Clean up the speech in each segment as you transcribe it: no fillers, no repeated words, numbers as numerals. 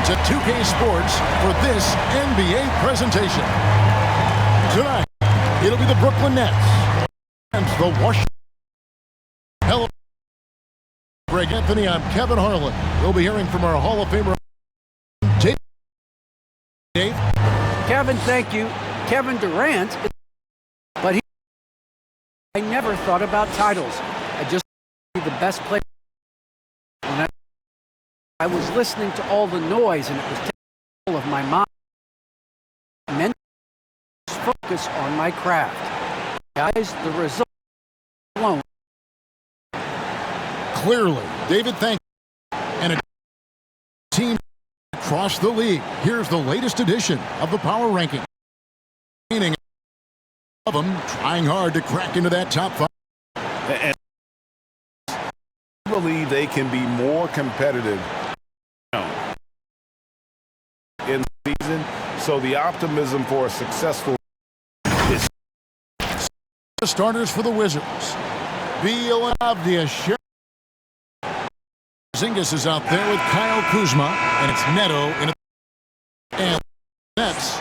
to 2K Sports for this NBA presentation. Tonight, it'll be the Brooklyn Nets and the Washington. Hello, Greg Anthony. I'm Kevin Harlan. We'll be hearing from our Hall of Famer, Dave. Kevin, thank you. Kevin Durant, but I never thought about titles. I just be the best player. When I was listening to all the noise, and it was taking all of my mind. I meant to focus on my craft. Guys, the result alone. Clearly, David, thank you. And a team across the league. Here's the latest edition of the Power Ranking. Of them trying hard to crack into that top 5. And I believe they can be more competitive in the season. So the optimism for a successful is the starters for the Wizards. Beal and Avdija. Porzingis is out there with Kyle Kuzma, and it's Neto in and Nets.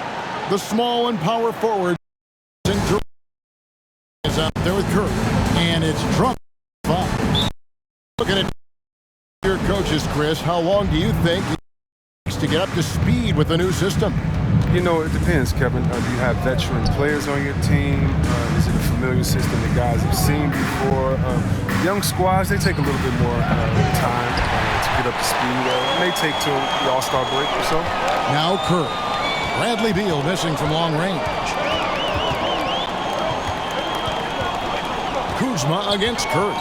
The small and power forward is out there with Curry, and it's Trump. Looking at your coaches, Chris, how long do you think it takes to get up to speed with the new system? You know, it depends, Kevin. Do you have veteran players on your team? Is it a familiar system that guys have seen before? Young squads, they take a little bit more time to get up to speed. It may take till the All-Star break or so. Now Curry. Bradley Beal missing from long range. Kuzma against Curry.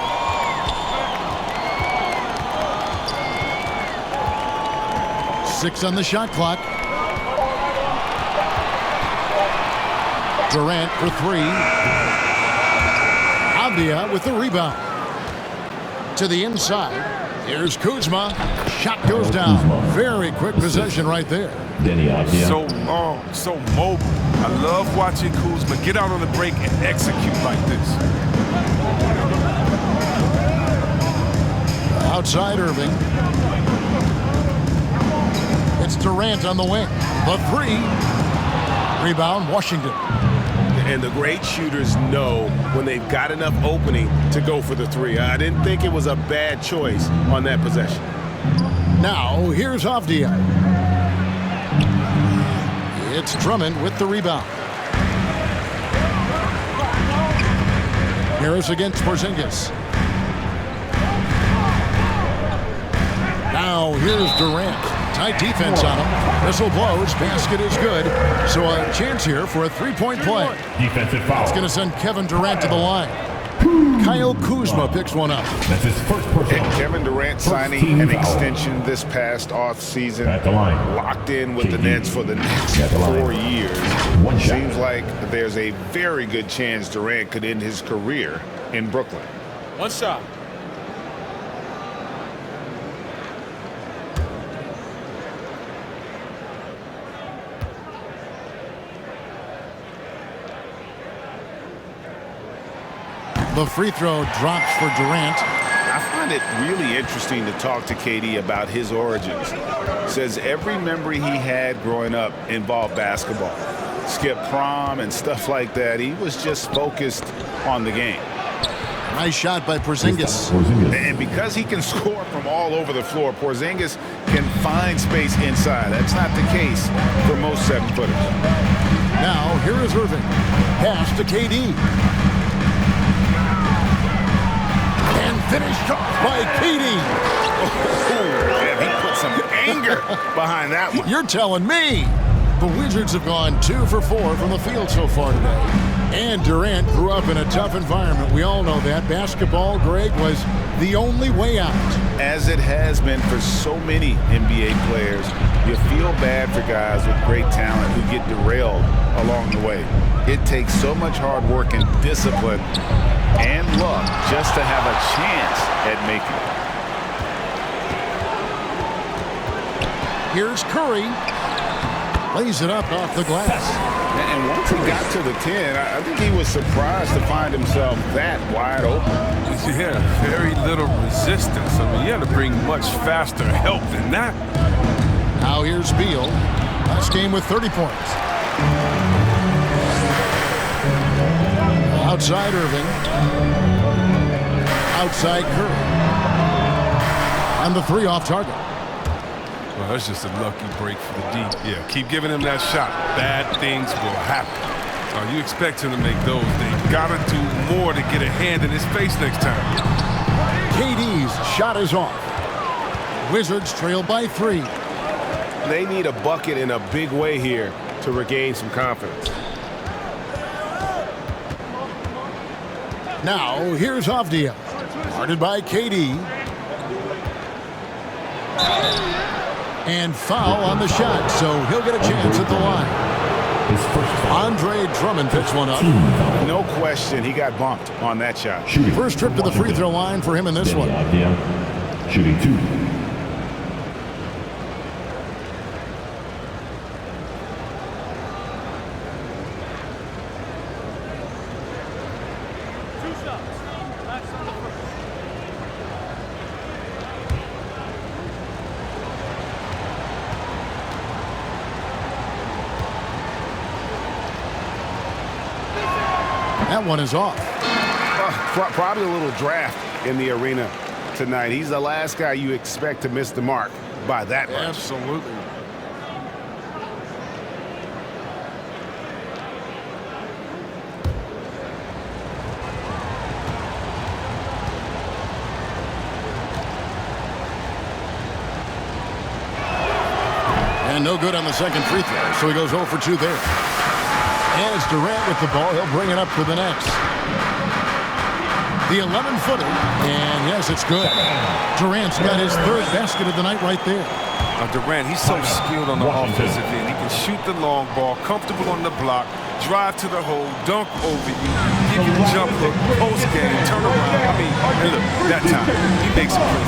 Six on the shot clock. Durant for three. Avdija with the rebound. To the inside. Here's Kuzma. Shot goes down. Very quick possession right there. So long, so mobile. I love watching Kuzma get out on the break and execute like this. Outside Irving. It's Durant on the wing. The three. Rebound, Washington. And the great shooters know when they've got enough opening to go for the three. I didn't think it was a bad choice on that possession. Now, here's Avdija. It's Drummond with the rebound. Harris against Porzingis. Now, here's Durant. Tight defense on him. Whistle blows. Basket is good. So a chance here for a three-point play. Defensive foul. It's going to send Kevin Durant to the line. Kyle Kuzma picks one up. That's his first personal. And Kevin Durant signing an extension this past offseason. At the line. Locked in with the Nets for the next 4 years. Seems like there's a very good chance Durant could end his career in Brooklyn. One shot. The free throw drops for Durant. I find it really interesting to talk to KD about his origins. Says every memory he had growing up involved basketball. Skip prom and stuff like that. He was just focused on the game. Nice shot by Porzingis. And because he can score from all over the floor, Porzingis can find space inside. That's not the case for most 7-footers. Now, here is Irving. Pass to KD. Finished off by KD. Oh, he put some anger behind that one. You're telling me. The Wizards have gone 2 for 4 from the field so far today. And Durant grew up in a tough environment. We all know that. Basketball, Greg, was the only way out. As it has been for so many NBA players, you feel bad for guys with great talent who get derailed along the way. It takes so much hard work and discipline and luck just to have a chance at making it. Here's Curry. Lays it up off the glass. And once he got to the 10, I think he was surprised to find himself that wide open. Yeah, very little resistance. I mean, you had to bring much faster help than that. Now here's Beal. Last game with 30 points. Outside Irving. Outside Curry. And the three off target. Well, that's just a lucky break for the D. Yeah, keep giving him that shot. Bad things will happen. You expect him to make those. They gotta do more to get a hand in his face next time. KD's shot is off. Wizards trail by 3. They need a bucket in a big way here to regain some confidence. Now, here's Avdija. Guarded by KD. And foul on the shot, so he'll get a chance at the line. Andre Drummond picks one up. No question, he got bumped on that shot. First trip to the free throw line for him in this one. Shooting 2. That one is off. Probably a little draft in the arena tonight. He's the last guy you expect to miss the mark by that much. Absolutely. And no good on the second free throw, so he goes 0 for 2 there. And it's Durant with the ball. He'll bring it up for the Nets. The 11-footer. And yes, it's good. Durant's got his third basket of the night right there. Durant, he's so skilled on the offensive end. He can shoot the long ball, comfortable on the block, drive to the hole, dunk over you, give you the jump hook, post game, turn around. I mean, and look, that time, he makes it play.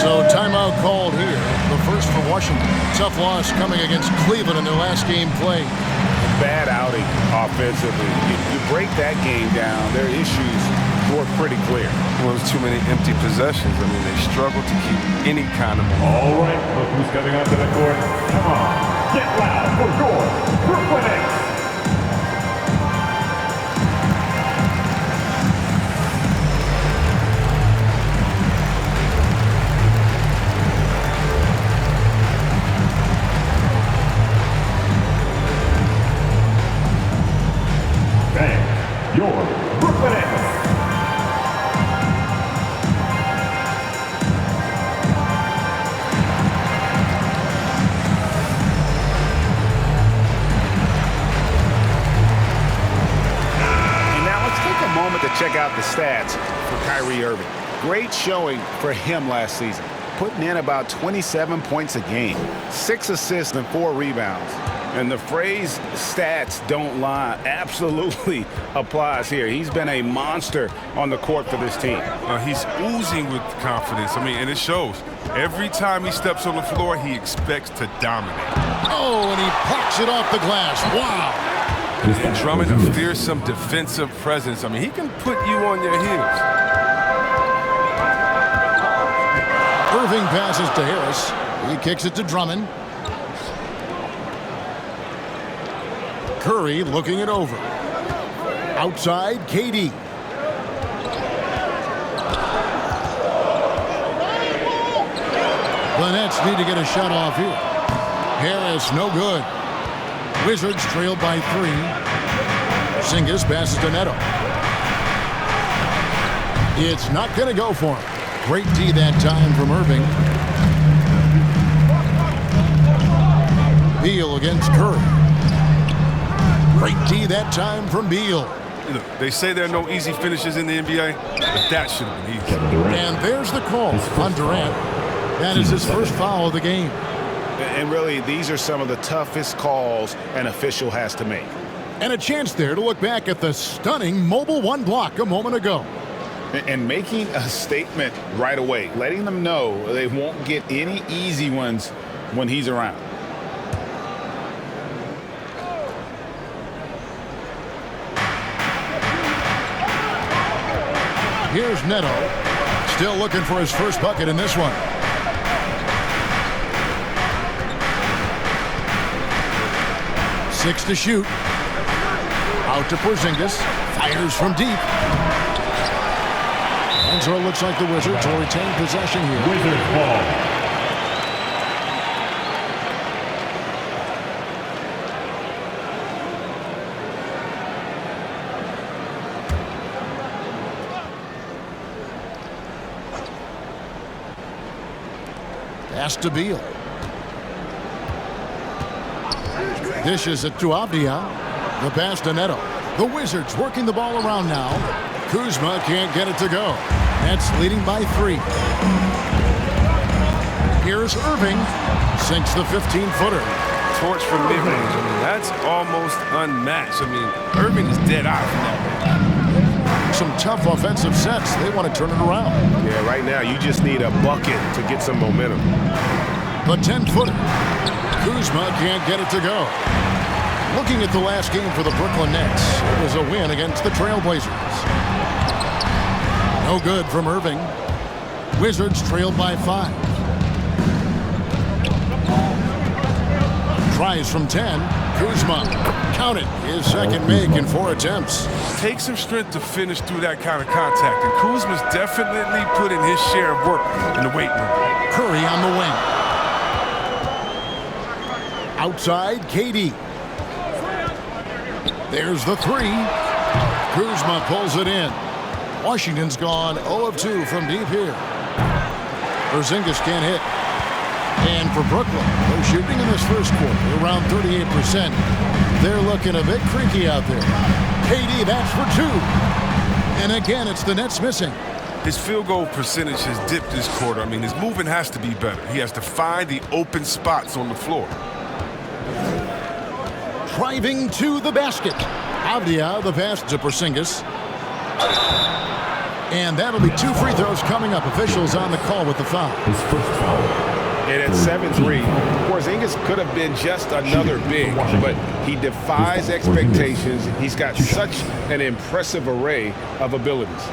So timeout called here. The first for Washington. Tough loss coming against Cleveland in their last game played. Bad outing offensively. You break that game down, their issues were pretty clear. Well, there's too many empty possessions. I mean, they struggle to keep any kind of momentum. All right, look who's coming onto the court. Come on, get loud for your Brooklyn Nets. Your Brooklyn Nets. And now let's take a moment to check out the stats for Kyrie Irving. Great showing for him last season, putting in about 27 points a game, 6 assists and 4 rebounds. And the phrase stats don't lie absolutely applies here. He's been a monster on the court for this team. He's oozing with confidence. I mean, and it shows. Every time he steps on the floor, he expects to dominate. Oh, and he pops it off the glass. Wow. And Drummond, a fearsome defensive presence. I mean, he can put you on your heels. Irving passes to Harris. He kicks it to Drummond. Curry looking it over. Outside, KD. The Nets need to get a shot off here. Harris, no good. Wizards trail by 3. Porzingis passes to Neto. It's not going to go for him. Great D that time from Irving. Beal against Curry. Great D that time from Beal. Look, they say there are no easy finishes in the NBA, but that should have been easy. And there's the call on Durant. That is his first foul of the game. And really, these are some of the toughest calls an official has to make. And a chance there to look back at the stunning mobile one block a moment ago. And making a statement right away, letting them know they won't get any easy ones when he's around. Here's Neto, still looking for his first bucket in this one. 6 to shoot. Out to Porzingis. Fires from deep. And so it looks like the Wizards will retain possession here. Wizards ball. Pass to Beal. Dishes it to Avdia. The pass to Neto. The Wizards working the ball around now. Kuzma can't get it to go. Nets leading by 3. Here's Irving. Sinks the 15-footer. Torch from mid-range. I mean, that's almost unmatched. I mean, Irving is dead eye from that. Some tough offensive sets. They want to turn it around. Yeah, right now you just need a bucket to get some momentum. The 10-footer. Kuzma can't get it to go. Looking at the last game for the Brooklyn Nets, it was a win against the Trailblazers. No good from Irving. Wizards trailed by 5. Tries from 10. Kuzma, count it, his second make in 4 attempts. Takes some strength to finish through that kind of contact, and Kuzma's definitely put in his share of work in the weight room. Curry on the wing. Outside, KD. There's the 3. Kuzma pulls it in. Washington's gone 0 of 2 from deep here. Porzingis can't hit. And for Brooklyn, they're shooting in this first quarter around 38%. They're looking a bit creaky out there. KD, that's for 2. And again, it's the Nets missing. His field goal percentage has dipped this quarter. I mean, his movement has to be better. He has to find the open spots on the floor. Driving to the basket. Avdia, the pass to Porzingis. And that'll be 2 free throws coming up. Officials on the call with the foul. His first foul. And at 7-3, Porzingis could have been just another big, but he defies expectations. He's got such an impressive array of abilities.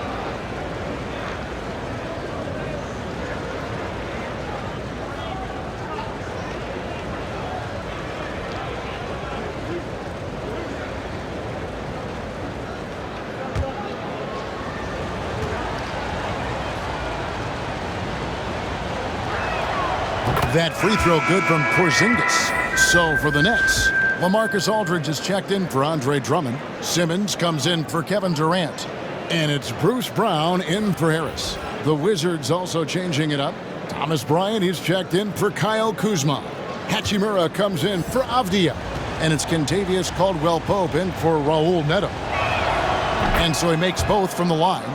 That free throw good from Porzingis. So for the Nets, LaMarcus Aldridge is checked in for Andre Drummond. Simmons comes in for Kevin Durant. And it's Bruce Brown in for Harris. The Wizards also changing it up. Thomas Bryant, he's checked in for Kyle Kuzma. Hachimura comes in for Avdia. And it's Kentavious Caldwell-Pope in for Raul Neto. And so he makes both from the line.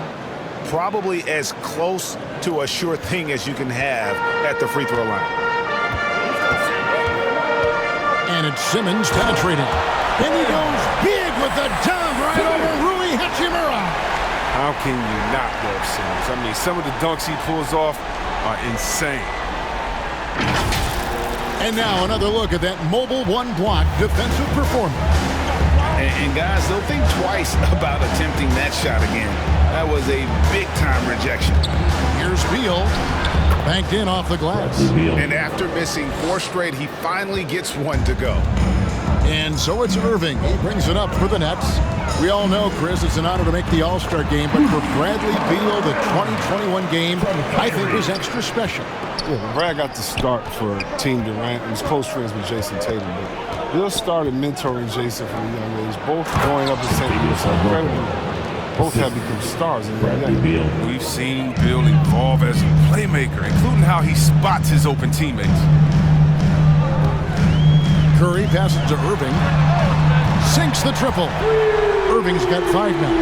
Probably as close to a sure thing as you can have at the free throw line. And it's Simmons penetrating. And he goes big with the dunk right over Rui Hachimura. How can you not love Simmons? I mean, some of the dunks he pulls off are insane. And now another look at that mobile one-block defensive performance. And guys, don't think twice about attempting that shot again. That was a big-time rejection. Here's Beal. Banked in off the glass. And after missing 4 straight, he finally gets one to go. And so it's Irving. He brings it up for the Nets. We all know, Chris, it's an honor to make the All-Star game, but for Bradley Beal, the 2021 game, I think was extra special. Yeah, Brad got the start for Team Durant and was close friends with Jason Tatum. But Bill started mentoring Jason from a young age, both growing up in St. Louis. Incredible. Both have become stars in the NBA. We've seen Bill evolve as a playmaker, including how he spots his open teammates. Curry passes to Irving. Sinks the triple. Irving's got 5 now.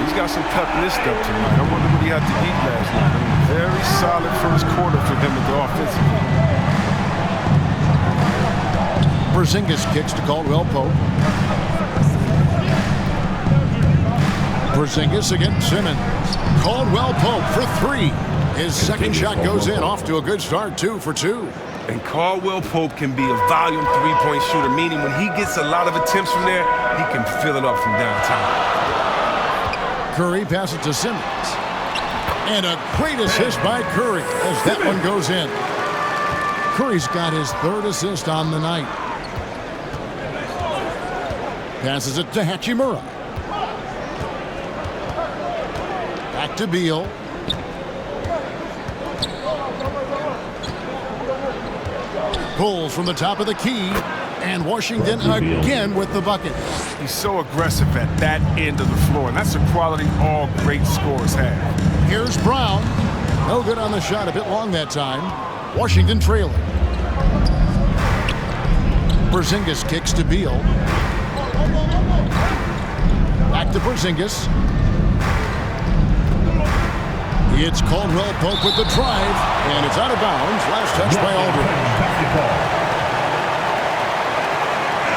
He's got some pep in this stuff tonight. I wonder what he had to eat last night. Very solid first quarter for him at the offensive. Porzingis kicks to Caldwell-Pope. Porzingis against Simmons. Caldwell-Pope for 3. His second shot goes in, off to a good start, 2 for 2. And Caldwell-Pope can be a volume three-point shooter, meaning when he gets a lot of attempts from there, he can fill it up from downtown. Curry passes to Simmons. And a great assist by Curry as that one goes in. Curry's got his 3rd assist on the night. Passes it to Hachimura. Back to Beal. Pulls from the top of the key. And Washington again with the bucket. He's so aggressive at that end of the floor, and that's a quality all great scorers have. Here's Brown. No good on the shot, a bit long that time. Washington trailing. Porzingis kicks to Beal. Back to Porzingis. It's Caldwell Pope with the drive, and it's out of bounds. Last touch by Aldridge.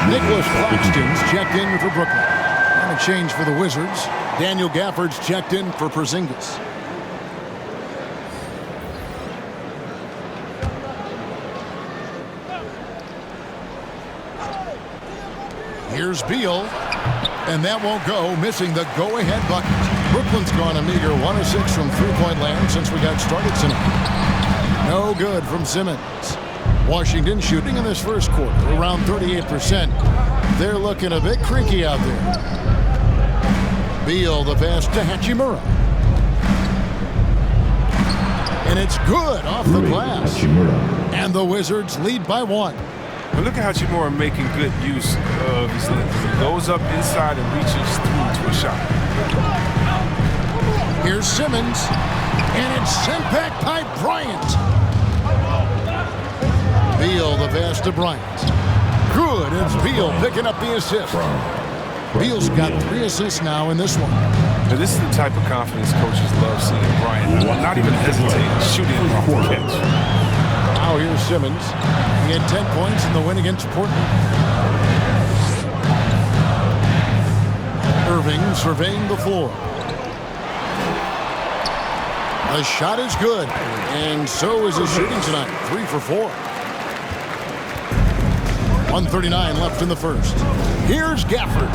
Nicholas Claxton's checked in for Brooklyn. And a change for the Wizards. Daniel Gafford's checked in for Porzingis. Here's Beal. And that won't go, missing the go-ahead bucket. Brooklyn's gone a meager 1 of 6 from three-point land since we got started tonight. No good from Simmons. Washington shooting in this first quarter around 38%. They're looking a bit creaky out there. Beal the pass to Hachimura. And it's good off the glass. And the Wizards lead by 1. But look at Hachimura making good use of his length. He goes up inside and reaches through to a shot. Here's Simmons. And it's sent back by Bryant. Beal the pass to Bryant. Good. It's Beal picking up the assist. Beal's got 3 assists now in this one. Now, this is the type of confidence coaches love seeing Bryant. Not even hesitating, shooting off the catch. Now here's Simmons. He had 10 points in the win against Portland. Irving surveying the floor. The shot is good. And so is his shooting tonight. 3 for 4. 1:39 left in the first. Here's Gafford.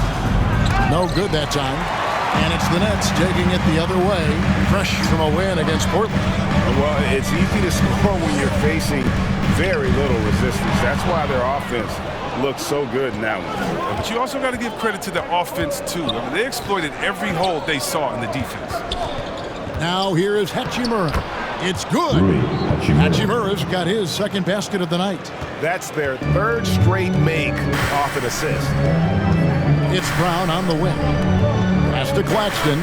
No good that time. And it's the Nets taking it the other way. Fresh from a win against Portland. Well, it's easy to score when you're facing very little resistance. That's why their offense looks so good in that one. But you also got to give credit to the offense, too. I mean, they exploited every hole they saw in the defense. Now here is Hachimura. It's good. Hachimura's got his second basket of the night. That's their 3rd straight make off an assist. It's Brown on the wing. Pass to Claxton.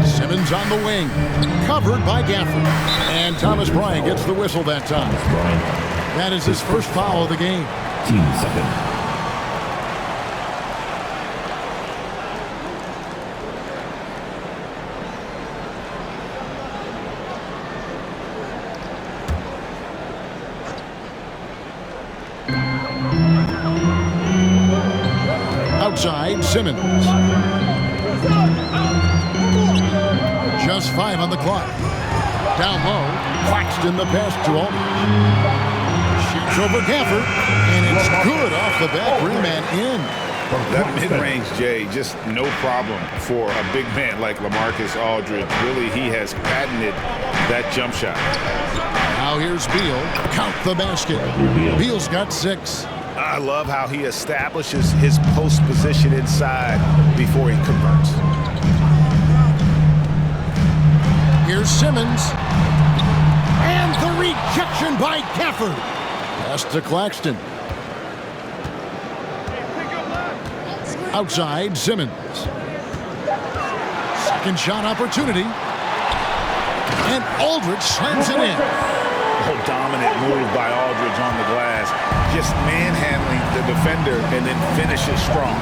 Simmons on the wing. Covered by Gafford. And Thomas Bryant gets the whistle that time. That is his first foul of the game. Team second. Outside, Simmons. Just 5 on the clock. Down low, Claxton the pass to Aldridge. Shoots over Gafford, and it's good off the back rim and in. That mid-range, Jay, just no problem for a big man like LaMarcus Aldridge. Really, he has patented that jump shot. Now here's Beal. Count the basket. Beal's got 6. I love how he establishes his post position inside before he converts. Here's Simmons. And the rejection by Gafford. Pass to Claxton. Outside, Simmons. Second shot opportunity. And Aldridge slams it in. Oh, dominant move by Aldridge on the glass. Just manhandling the defender and then finishes strong.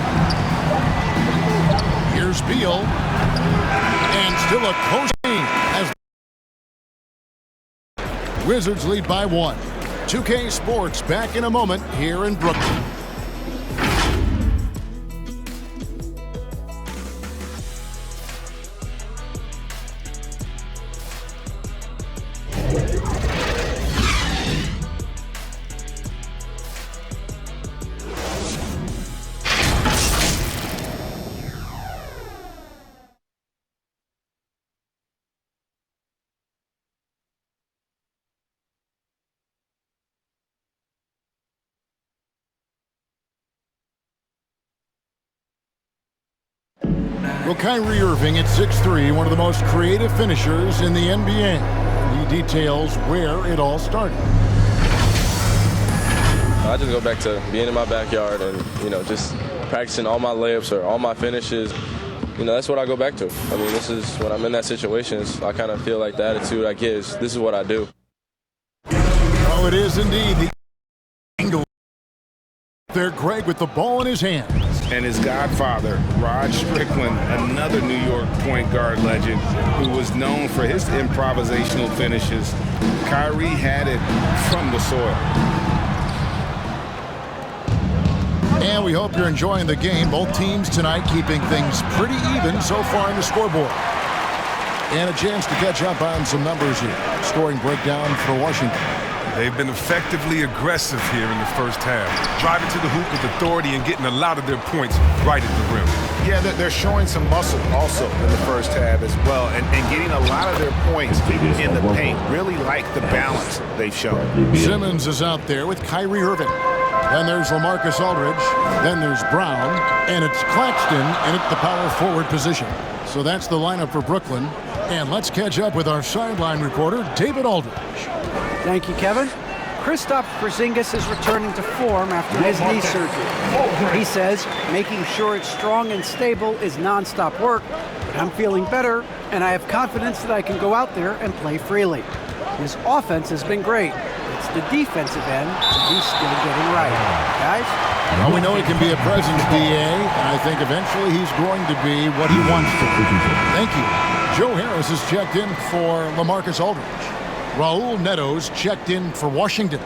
Here's Beal. And still a close game as Wizards lead by 1. 2K Sports back in a moment here in Brooklyn. Well, Kyrie Irving at 6'3", one of the most creative finishers in the NBA. He details where it all started. I just go back to being in my backyard and, just practicing all my layups or all my finishes. That's what I go back to. I mean, this is when I'm in that situation, I kind of feel like the attitude I get is this is what I do. Oh, it is indeed the angle. There, Greg, with the ball in his hand. And his godfather, Rod Strickland, another New York point guard legend who was known for his improvisational finishes. Kyrie had it from the soil. And we hope you're enjoying the game. Both teams tonight keeping things pretty even so far in the scoreboard. And a chance to catch up on some numbers here. Scoring breakdown for Washington. They've been effectively aggressive here in the first half, driving to the hoop with authority and getting a lot of their points right at the rim. Yeah, they're showing some muscle also in the first half as well, and getting a lot of their points in the paint. Really like the balance they've shown. Simmons is out there with Kyrie Irving. Then there's LaMarcus Aldridge. Then there's Brown. And it's Claxton in at the power forward position. So that's the lineup for Brooklyn. And let's catch up with our sideline reporter, David Aldridge. Thank you, Kevin. Kristaps Porzingis is returning to form after his knee surgery. He says making sure it's strong and stable is nonstop work, but I'm feeling better, and I have confidence that I can go out there and play freely. His offense has been great. It's the defensive end that he's still getting right. Guys? Well, we know he can be a presence, DA, and I think eventually he's going to be what he wants to be. Thank you. Joe Harris is checked in for LaMarcus Aldridge. Raul Neto's checked in for Washington.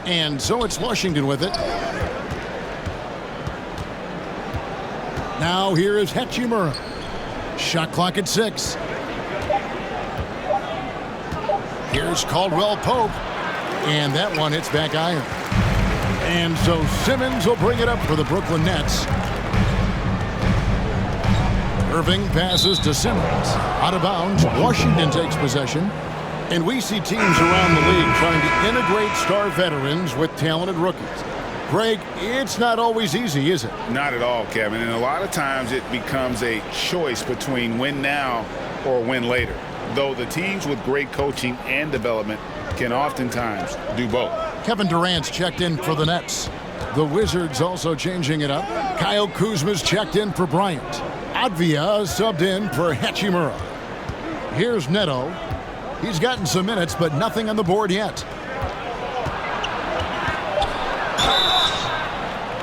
And so it's Washington with it. Now here is Hachimura. Shot clock at 6. Here's Caldwell Pope. And that one hits back iron. And so Simmons will bring it up for the Brooklyn Nets. Irving passes to Simmons. Out of bounds. Washington takes possession. And we see teams around the league trying to integrate star veterans with talented rookies. Greg, it's not always easy, is it? Not at all, Kevin. And a lot of times it becomes a choice between win now or win later. Though the teams with great coaching and development can oftentimes do both. Kevin Durant's checked in for the Nets. The Wizards also changing it up. Kyle Kuzma's checked in for Bryant. Advia subbed in for Hachimura. Here's Neto. He's gotten some minutes, but nothing on the board yet.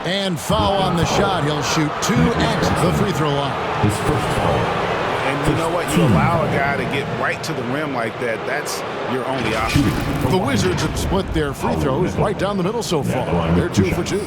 And foul on the shot. He'll shoot 2 at the free throw line. His first foul. And you know what? You allow a guy to get right to the rim like that, that's your only option. The Wizards have split their free throws right down the middle so far. They're 2 for 2.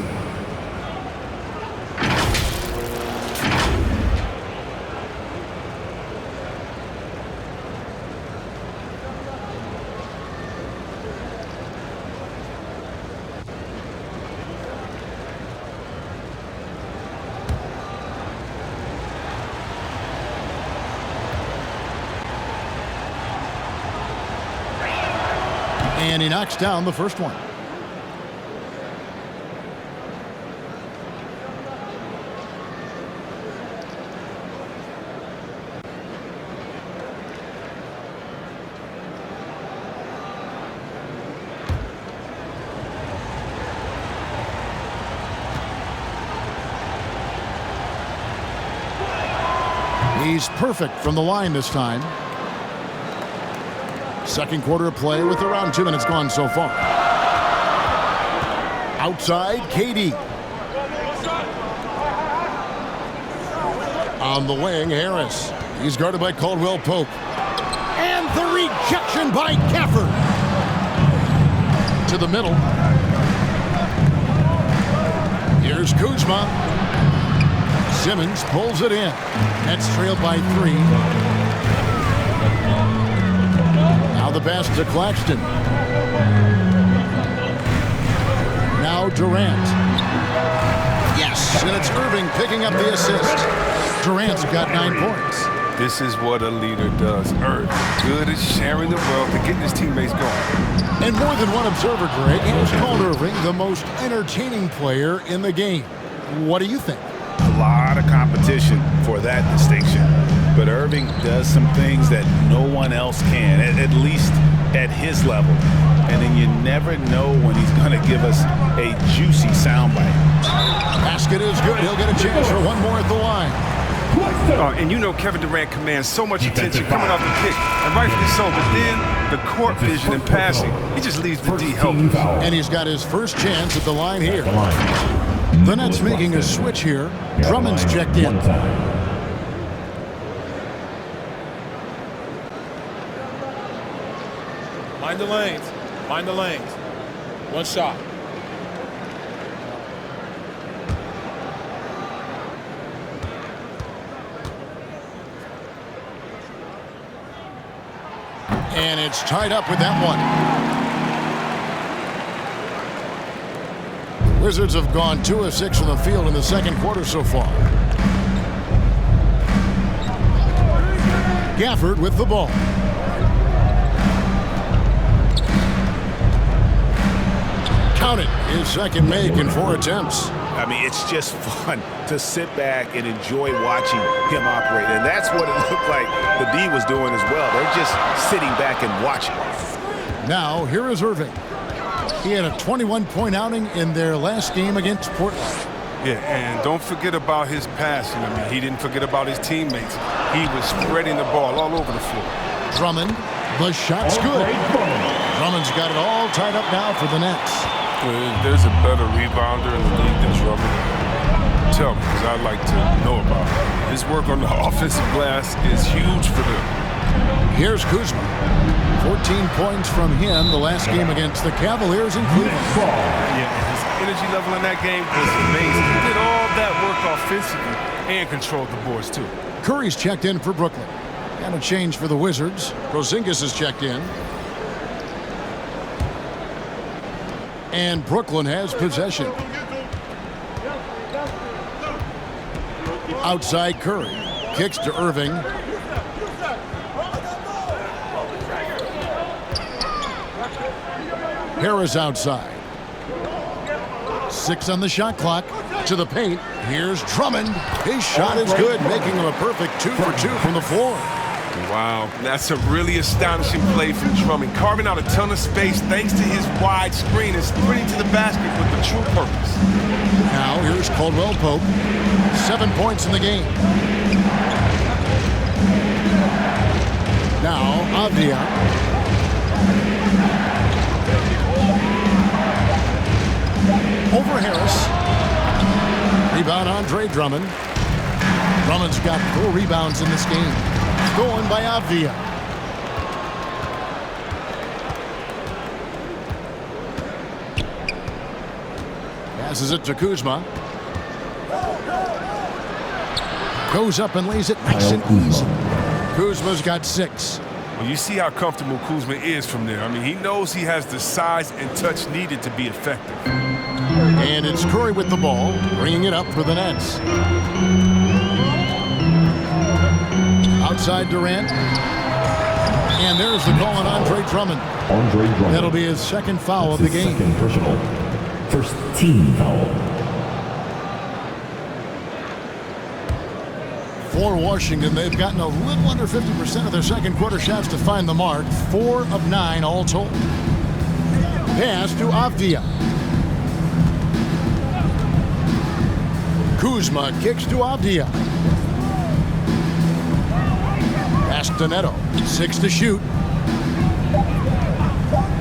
And he knocks down the first one. He's perfect from the line this time. Second quarter of play with around 2 minutes gone so far. Outside, KD. On the wing, Harris. He's guarded by Caldwell Pope. And the rejection by Gafford. To the middle. Here's Kuzma. Simmons pulls it in. Nets trailed by 3. Now the pass to Claxton. Now Durant. Yes, and it's Irving picking up the assist. Durant's got 9 points. This is what a leader does. Irving, good at sharing the wealth and getting his teammates going. And more than one observer, Greg, has called Irving the most entertaining player in the game. What do you think? A lot of competition for that distinction. But Irving does some things that no one else can, at least at his level. And then you never know when he's going to give us a juicy soundbite. Basket is good. He'll get a chance for one more at the line. And you know Kevin Durant commands so much attention coming off the kick, and rightfully so, but then the court vision and passing, he just leaves the D helpless. And he's got his first chance at the line here. The Nets making a switch here. Drummond's checked in. Mind the lanes. Mind the lanes. One shot. And it's tied up with that one. The Wizards have gone 2 of 6 from the field in the second quarter so far. Gafford with the ball. Count it. His second make in 4 attempts. I mean, it's just fun to sit back and enjoy watching him operate. And that's what it looked like the D was doing as well. They're just sitting back and watching. Now, here is Irving. He had a 21-point outing in their last game against Portland. Yeah, and don't forget about his passing. I mean, he didn't forget about his teammates. He was spreading the ball all over the floor. Drummond, the shot's good. Drummond's got it all tied up now for the Nets. There's a better rebounder in the league than Drummond. Tell me, because I'd like to know about it. His work on the offensive glass is huge for them. Here's Kuzma. 14 points from him the last game against the Cavaliers in Cleveland. Yeah, his energy level in that game was amazing. He did all that work offensively and controlled the boards, too. Curry's checked in for Brooklyn. And a change for the Wizards. Porzingis is checked in. And Brooklyn has possession. Outside Curry. Kicks to Irving. Harris outside. 6 on the shot clock. To the paint. Here's Drummond. His shot is good, making him a perfect 2 for 2 from the floor. Wow, that's a really astonishing play from Drummond. Carving out a ton of space thanks to his wide screen and sprinting to the basket with the true purpose. Now here's Caldwell Pope. 7 points in the game. Now Avdia. Over Harris. Rebound Andre Drummond. Drummond's got 4 rebounds in this game. Going by Avdia. Passes it to Kuzma. Goes up and lays it nice and easy. Kuzma's got 6. Well, you see how comfortable Kuzma is from there. I mean, he knows he has the size and touch needed to be effective. And it's Curry with the ball, bringing it up for the Nets. Outside Durant. And there's the call on Andre Drummond. That'll be his second foul of the game. Second personal. First team foul. For Washington, they've gotten a little under 50% of their second quarter shots to find the mark. 4 of 9 all told. Pass to Avdia. Kuzma kicks to Avdia. Pass to Neto. 6 to shoot.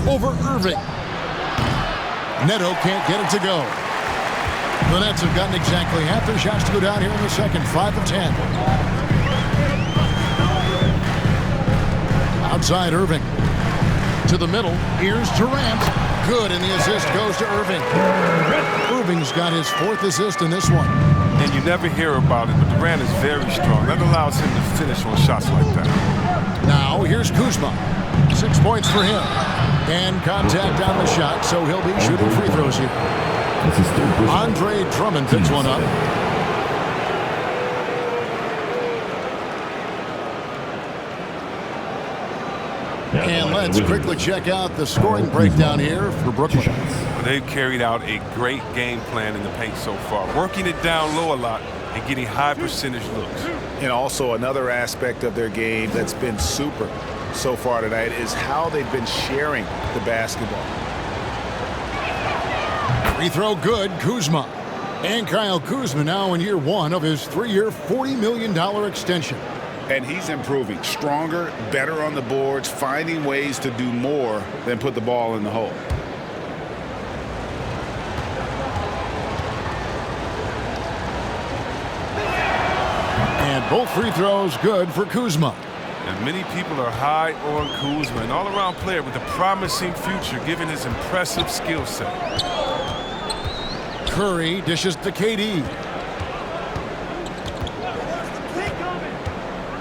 Over Irving. Neto can't get it to go. The Nets have gotten exactly half their shots to go down here in the second. 5 of 10. Outside Irving. To the middle. Here's Durant. Good, and the assist goes to Irving. Irving's got his 4th assist in this one. And you never hear about it, but Durant is very strong. That allows him to finish on shots like that. Now, here's Kuzma. 6 points for him. And contact on the shot, so he'll be shooting free throws here. Andre Drummond picks one up. And let's quickly check out the scoring breakdown here for Brooklyn. They've carried out a great game plan in the paint so far, working it down low a lot and getting high percentage looks. And also another aspect of their game that's been super so far tonight is how they've been sharing the basketball. Free throw good, Kuzma. And Kyle Kuzma now in year one of his 3-year, $40 million extension. And he's improving, stronger, better on the boards, finding ways to do more than put the ball in the hole. And both free throws good for Kuzma. And many people are high on Kuzma, an all-around player with a promising future given his impressive skill set. Curry dishes to KD.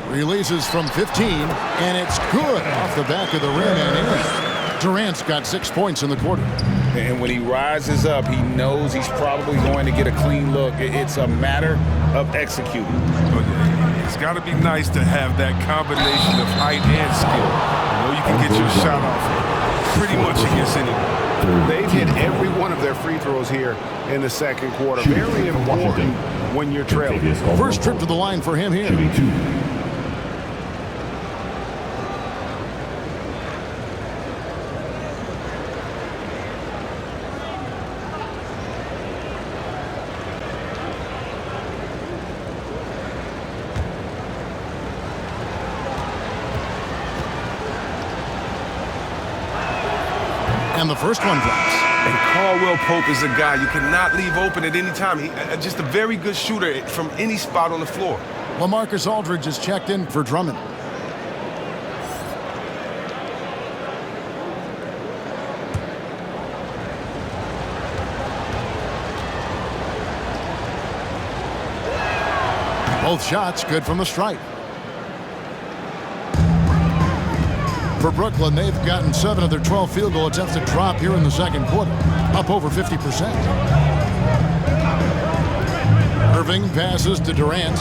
Releases from 15, and it's good off the back of the rim and in. Durant's got 6 points in the quarter. And when he rises up, he knows he's probably going to get a clean look. It's a matter of executing. It's got to be nice to have that combination of height and skill. You know, you can get your shot off pretty much against anyone. They've hit every one of their free throws here in the second quarter. Very important when you're trailing. First trip to the line for him here. And the first one drops. And Caldwell Pope is a guy you cannot leave open at any time. He's just a very good shooter from any spot on the floor. LaMarcus Aldridge is checked in for Drummond. Both shots good from the stripe. For Brooklyn, they've gotten 7 of their 12 field goal attempts to drop here in the second quarter, up over 50%. Irving passes to Durant.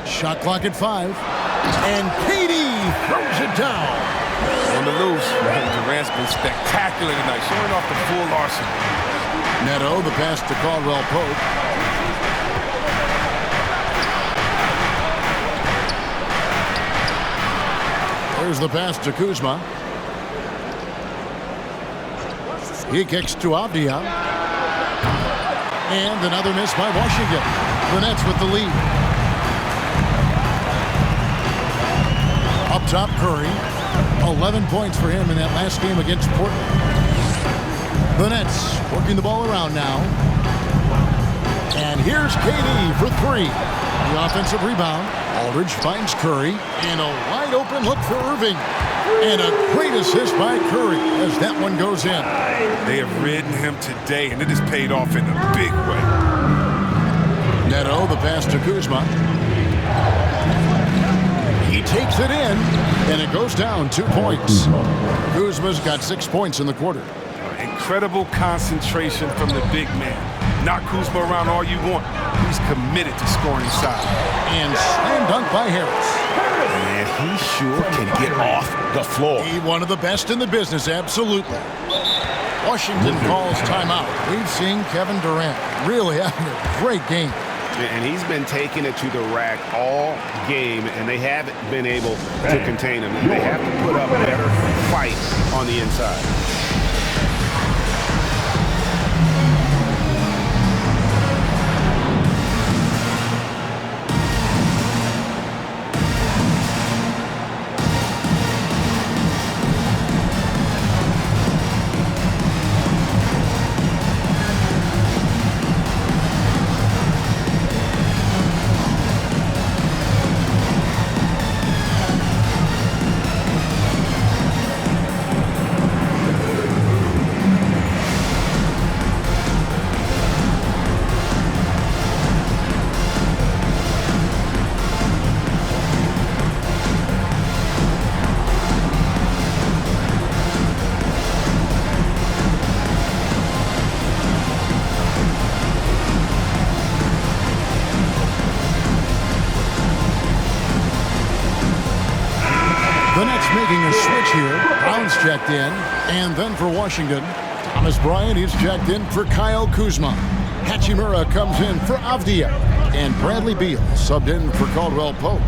Shot clock at 5. And KD throws it down. On the loose, Durant's been spectacular tonight, showing off the full arsenal. Neto, the pass to Caldwell Pope. There's the pass to Kuzma. He kicks to Avdia. And another miss by Washington. The Nets with the lead. Up top, Curry. 11 points for him in that last game against Portland. The Nets working the ball around now. And here's KD for 3. The offensive rebound. Aldridge finds Curry. And a wide open look for Irving. And a great assist by Curry as that one goes in. They have ridden him today, and it has paid off in a big way. Neto, the pass to Kuzma. He takes it in, and it goes down 2 points. Kuzma's got 6 points in the quarter. Incredible concentration from the big man. Knock Kuzma around all you want. He's committed to scoring inside. And slam dunk by Harris. And he sure can get off the floor. He one of the best in the business, absolutely. Washington calls timeout. We've seen Kevin Durant really having a great game. And he's been taking it to the rack all game, and they haven't been able to contain him. They have to put up a better fight on the inside. making a switch here. Brown's checked in. And then for Washington, Thomas Bryant is checked in for Kyle Kuzma. Hachimura comes in for Avdia. And Bradley Beal subbed in for Caldwell Pope.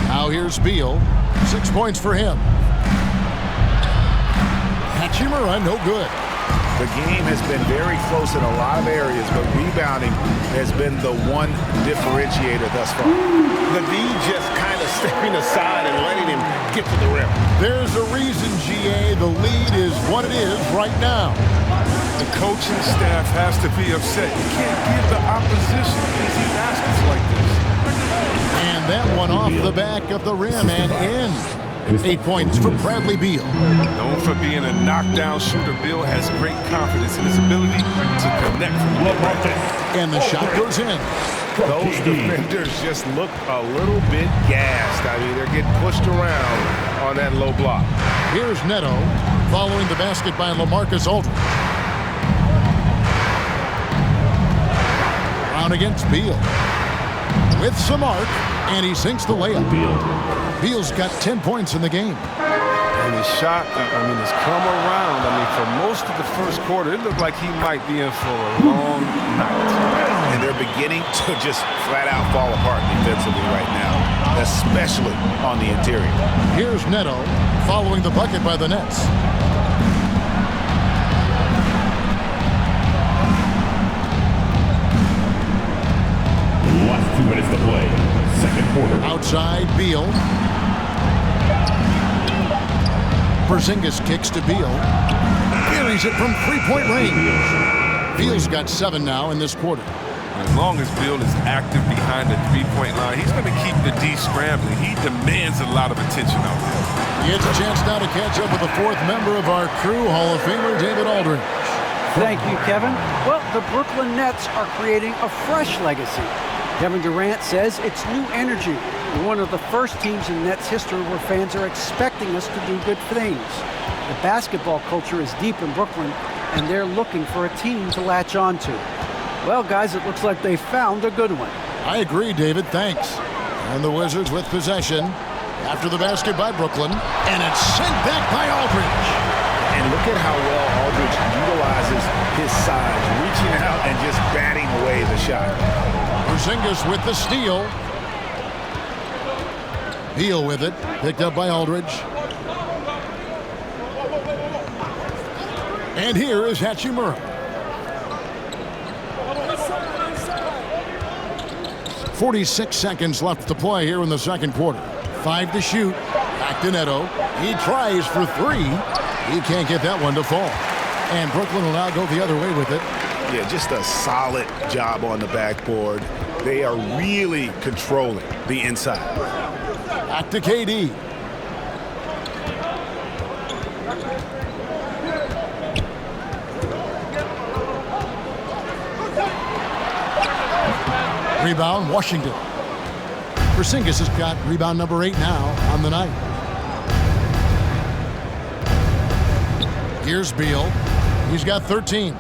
Now here's Beal. 6 points for him. Hachimura, no good. The game has been very close in a lot of areas, but rebounding has been the one differentiator thus far. The D just kind of stepping aside and letting him get to the rim. There's a reason, GA. The lead is what it is right now. The coaching staff has to be upset. You can't give the opposition easy baskets like this. And that one off the back of the rim and in. 8 points for Bradley Beal. Known for being a knockdown shooter, Beal has great confidence in his ability to connect from the rim. And the shot goes in. Those defenders just look a little bit gassed. I mean, they're getting pushed around on that low block. Here's Neto following the basket by LaMarcus Aldridge. Brown against Beal. With some arc, and he sinks the layup. Beal's got 10 points in the game. And his shot, has come around. For most of the first quarter, it looked like he might be in for a long night. And they're beginning to just flat out fall apart defensively right now, especially on the interior. Here's Neto following the bucket by the Nets. Last 2 minutes to play. Second quarter. Outside, Beal. Porzingis kicks to Beal. Carries it from three-point range. Beal's got 7 now in this quarter. As long as Beal is active behind the three-point line, he's going to keep the D scrambling. He demands a lot of attention out there. He gets a chance now to catch up with the 4th member of our crew, Hall of Famer David Aldridge. Thank you, Kevin. Well, the Brooklyn Nets are creating a fresh legacy. Kevin Durant says it's new energy. We're one of the first teams in Nets history where fans are expecting us to do good things. The basketball culture is deep in Brooklyn, and they're looking for a team to latch on to. Well, guys, it looks like they found a good one. I agree, David. Thanks. And the Wizards with possession after the basket by Brooklyn, and it's sent back by Aldridge. And look at how well Aldridge utilizes his size, reaching out and just batting away the shot. Porzingis with the steal. Beal with it, picked up by Aldridge. And here is Hachimura. 46 seconds left to play here in the second quarter. 5 to shoot. Back to Neto. He tries for 3. He can't get that one to fall. And Brooklyn will now go the other way with it. Yeah, just a solid job on the backboard. They are really controlling the inside. Back to KD. Rebound, Washington. Porzingis has got rebound number 8 now on the night. Here's Beal. He's got 13.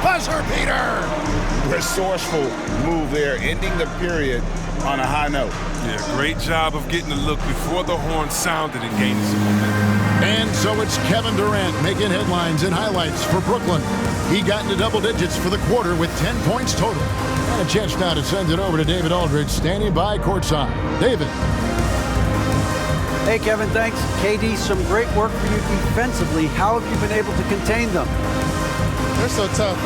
Buzzer beater! Resourceful move there, ending the period on a high note. Yeah, great job of getting the look before the horn sounded and gaining some momentum. And so it's Kevin Durant making headlines and highlights for Brooklyn. He got into double digits for the quarter with 10 points total. And a chance now to send it over to David Aldridge, standing by courtside. David. Hey, Kevin, thanks. KD, some great work for you defensively. How have you been able to contain them? They're so tough,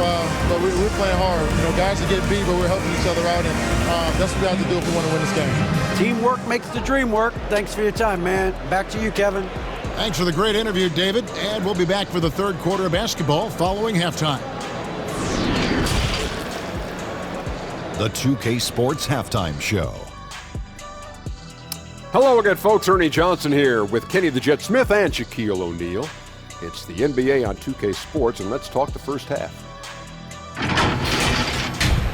but we're playing hard. You know, guys are getting beat, but we're helping each other out, and that's what we have to do if we want to win this game. Teamwork makes the dream work. Thanks for your time, man. Back to you, Kevin. Thanks for the great interview, David. And we'll be back for the third quarter of basketball following halftime. The 2K Sports Halftime Show. Hello again, folks. Ernie Johnson here with Kenny the Jet Smith and Shaquille O'Neal. It's the NBA on 2K Sports, and let's talk the first half.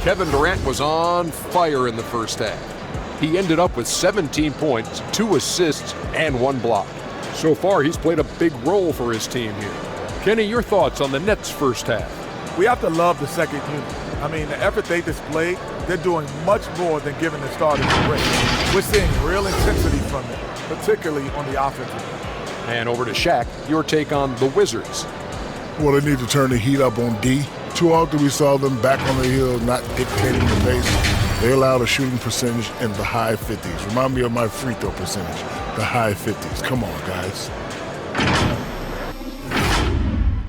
Kevin Durant was on fire in the first half. He ended up with 17 points, 2 assists, and 1 block. So far, he's played a big role for his team here. Kenny, your thoughts on the Nets' first half? We have to love the second unit. I mean, the effort they displayed, they're doing much more than giving the starters a break. We're seeing real intensity from them, particularly on the offensive end. And over to Shaq, your take on the Wizards. Well, they need to turn the heat up on D. Too often we saw them back on the hill, not dictating the pace. They allowed a shooting percentage in the high 50s. Remind me of my free throw percentage, the high 50s. Come on, guys.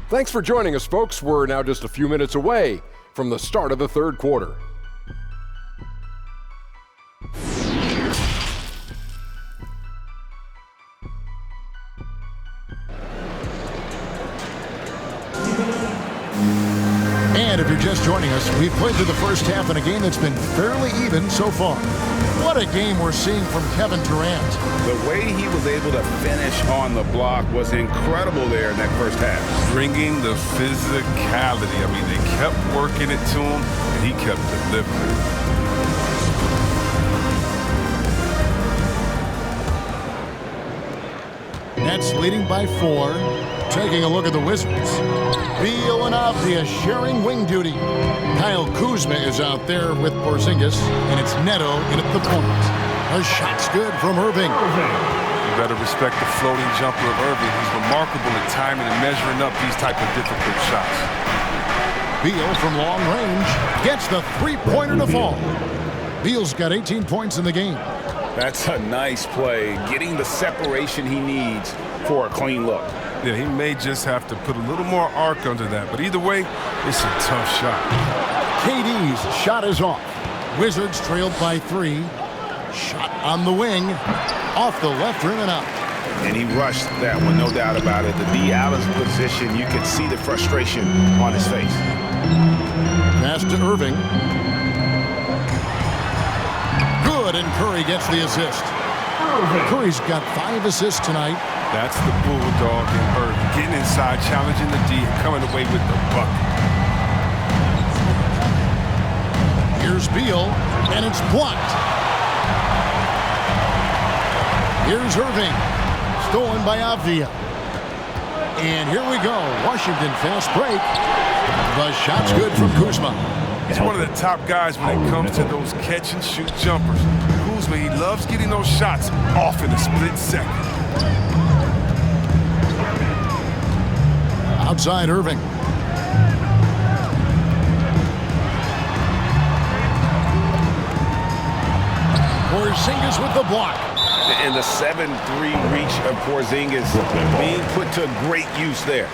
Thanks for joining us, folks. We're now just a few minutes away from the start of the third quarter. And if you're just joining us, we've played through the first half in a game that's been fairly even so far. What a game we're seeing from Kevin Durant. The way he was able to finish on the block was incredible there in that first half. Bringing the physicality. I mean, they kept working it to him, and he kept delivering. Nets leading by 4. Taking a look at the Wizards. Beal and Avdia sharing wing duty. Kyle Kuzma is out there with Porzingis, and it's Neto in at the point. A shot's good from Irving. You better respect the floating jumper of Irving. He's remarkable at timing and measuring up these type of difficult shots. Beal from long range gets the three-pointer to fall. Beal's got 18 points in the game. That's a nice play, getting the separation he needs for a clean look. Yeah, he may just have to put a little more arc under that, but either way, it's a tough shot. KD's shot is off. Wizards trailed by 3. Shot on the wing, off the left rim and out. And he rushed that one, no doubt about it. The D Allen's position, you can see the frustration on his face. Pass to Irving. Good, and Curry gets the assist. Curry's got 5 assists tonight. That's the bulldog in Irving, getting inside, challenging the D, and coming away with the bucket. Here's Beal, and it's blocked. Here's Irving, stolen by Avdia. And here we go, Washington fast break. The shot's good from Kuzma. He's one of the top guys when it comes to those catch-and-shoot jumpers. Kuzma, he loves getting those shots off in a split second. Outside Irving. Porzingis with the block. And the 7-3 reach of Porzingis being put to great use there.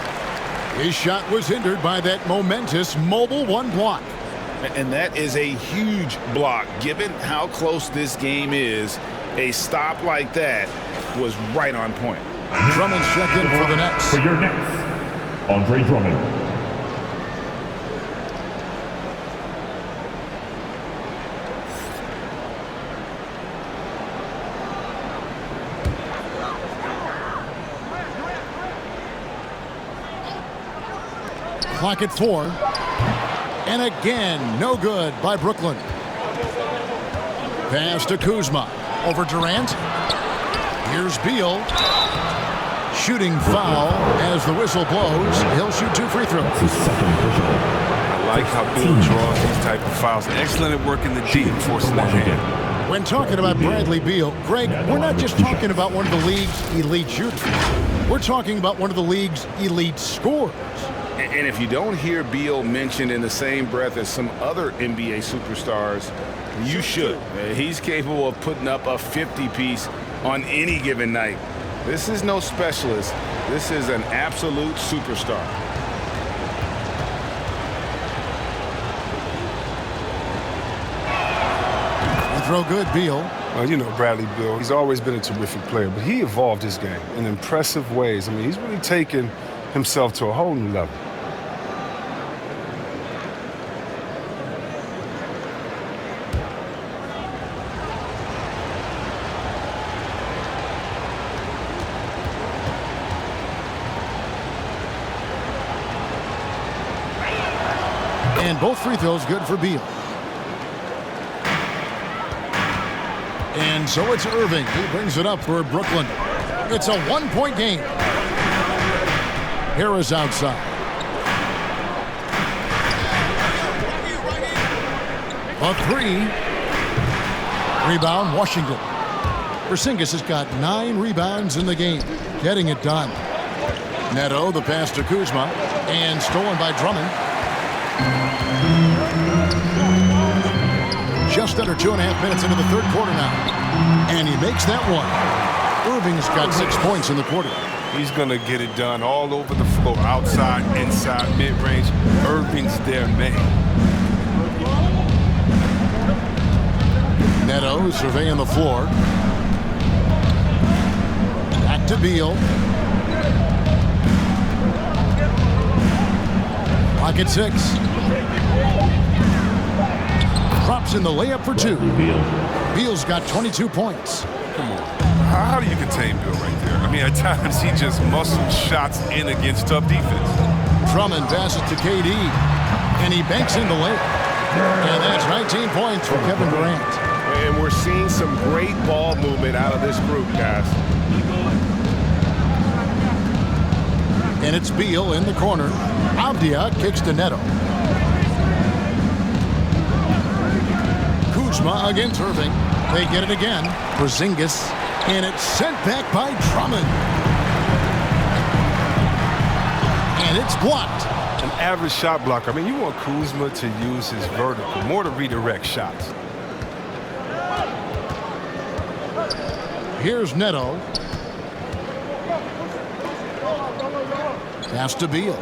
His shot was hindered by that momentous mobile 1 block. And that is a huge block. Given how close this game is, a stop like that was right on point. Drummond's checked in for the Nets. For your Nets, Andre Drummond. Clock at 4. And again, no good by Brooklyn. Pass to Kuzma. Over Durant. Here's Beal. Shooting foul as the whistle blows. He'll shoot 2 free throws. I like how Beal draws these type of fouls. Excellent at working the D and forcing the hand. When talking about Bradley Beal, Greg, we're not just talking about one of the league's elite shooters. We're talking about one of the league's elite scorers. And if you don't hear Beal mentioned in the same breath as some other NBA superstars, you should. He's capable of putting up a 50-piece on any given night. This is no specialist. This is an absolute superstar. Throw good, Beal. Well, you know Bradley Beal. He's always been a terrific player, but he evolved his game in impressive ways. I mean, he's really taken himself to a whole new level. And both free throws good for Beal. And so it's Irving. He brings it up for Brooklyn. It's a 1-point game. Harris outside. A three. Rebound, Washington. Porzingis has got 9 rebounds in the game, getting it done. Neto, the pass to Kuzma, and stolen by Drummond. Just under 2.5 minutes into the third quarter now. And he makes that one. Irving's got 6 points in the quarter. He's going to get it done all over the floor, outside, inside, mid-range. Irving's their man. Neto surveying the floor. Back to Beal. Clock at 6. Drops in the layup for 2. Beal's got 22 points. Come on. How do you contain Beal right there? I mean, at times he just muscles shots in against tough defense. Drummond passes to KD, and he banks in the layup. And that's 19 points for Kevin Durant. And we're seeing some great ball movement out of this group, guys. And it's Beal in the corner. Avdia kicks to Neto. Kuzma against Irving. They get it again. Porzingis. And it's sent back by Drummond. And it's blocked. An average shot blocker. I mean, you want Kuzma to use his vertical, more to redirect shots. Here's Neto. Pass to Beal.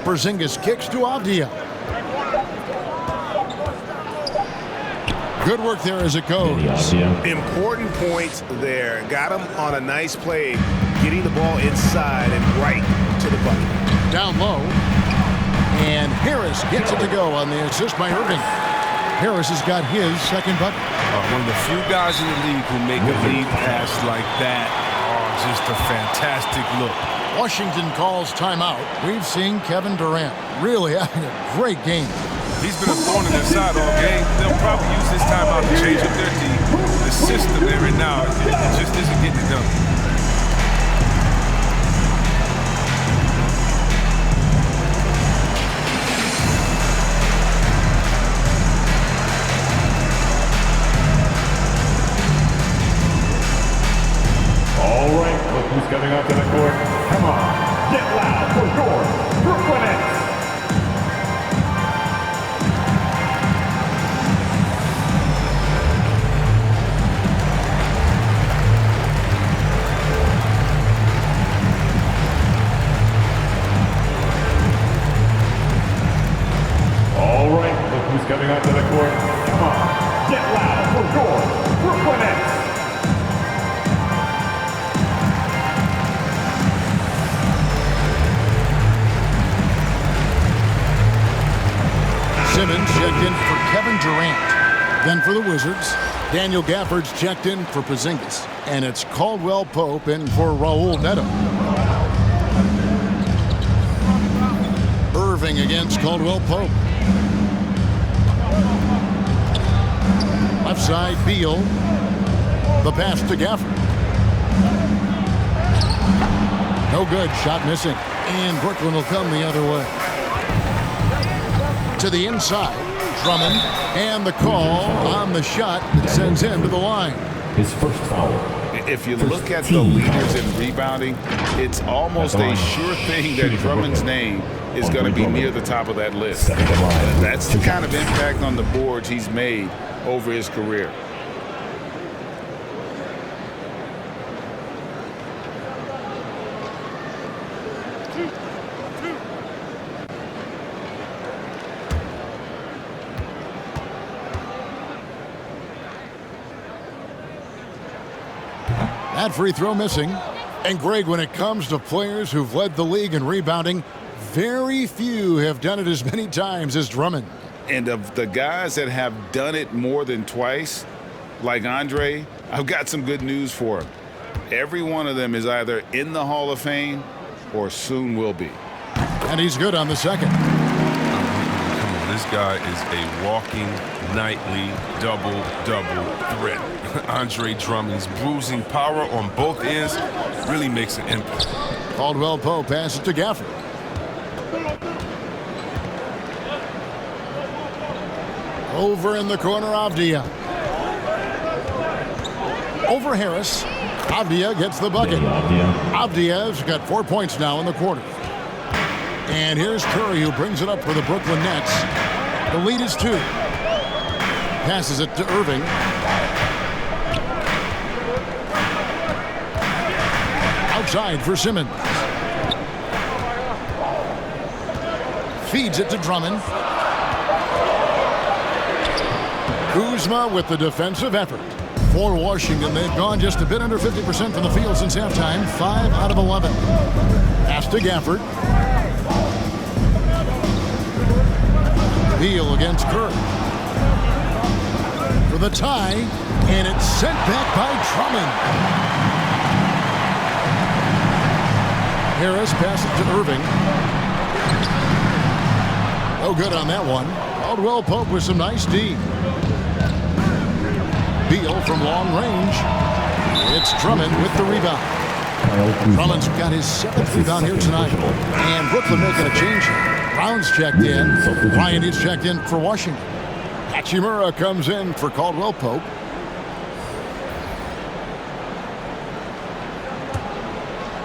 Porzingis kicks to Avdia. Good work there as it goes. Important points there. Got him on a nice play, getting the ball inside and right to the bucket. Down low. And Harris gets it to go on the assist by Irving. Harris has got his second bucket. One of the few guys in the league who make a lead pass like that. Oh, just a fantastic look. Washington calls timeout. We've seen Kevin Durant really having a great game. He's been a thorn in their side all game. They'll probably use this timeout to change up their team. The system they're in now, it just isn't getting it done. All right, look who's coming onto the court. Come on, get loud for your Brooklyn Nets. All right, look who's coming onto the court. Come on, get loud for your Brooklyn Nets. Simmons checked in for Kevin Durant. Then for the Wizards, Daniel Gafford's checked in for Porzingis. And it's Caldwell Pope in for Raul Neto. Irving against Caldwell Pope. Left side, Beal. The pass to Gafford. No good, shot missing. And Brooklyn will come the other way. To the inside, Drummond, and the call on the shot that sends him to the line. His first foul. If you look at the leaders in rebounding, it's almost a sure thing that Drummond's name is going to be near the top of that list. That's the kind of impact on the boards he's made over his career. That free throw missing. And Greg, when it comes to players who've led the league in rebounding, very few have done it as many times as Drummond. And of the guys that have done it more than twice, like Andre, I've got some good news for him. Every one of them is either in the Hall of Fame or soon will be. And he's good on the second. Come on, this guy is a walking nightly double-double threat. Andre Drummond's bruising power on both ends really makes an impact. Caldwell Pope passes to Gafford. Over in the corner, Avdia. Over Harris. Avdia gets the bucket. Avdia's got 4 points now in the quarter. And here's Curry, who brings it up for the Brooklyn Nets. The lead is 2. Passes it to Irving. Outside for Simmons. Feeds it to Drummond. Kuzma with the defensive effort. For Washington, they've gone just a bit under 50% from the field since halftime. 5 out of 11. Pass to Gafford. Beal against Kerr. For the tie, and it's sent back by Drummond. Harris passes to Irving. No good on that one. Caldwell Pope with some nice D. Beal from long range. It's Drummond with the rebound. Drummond's got his 7th rebound here tonight. And Brooklyn making a change here. Brown's checked in. Ryan is checked in for Washington. Hachimura comes in for Caldwell Pope.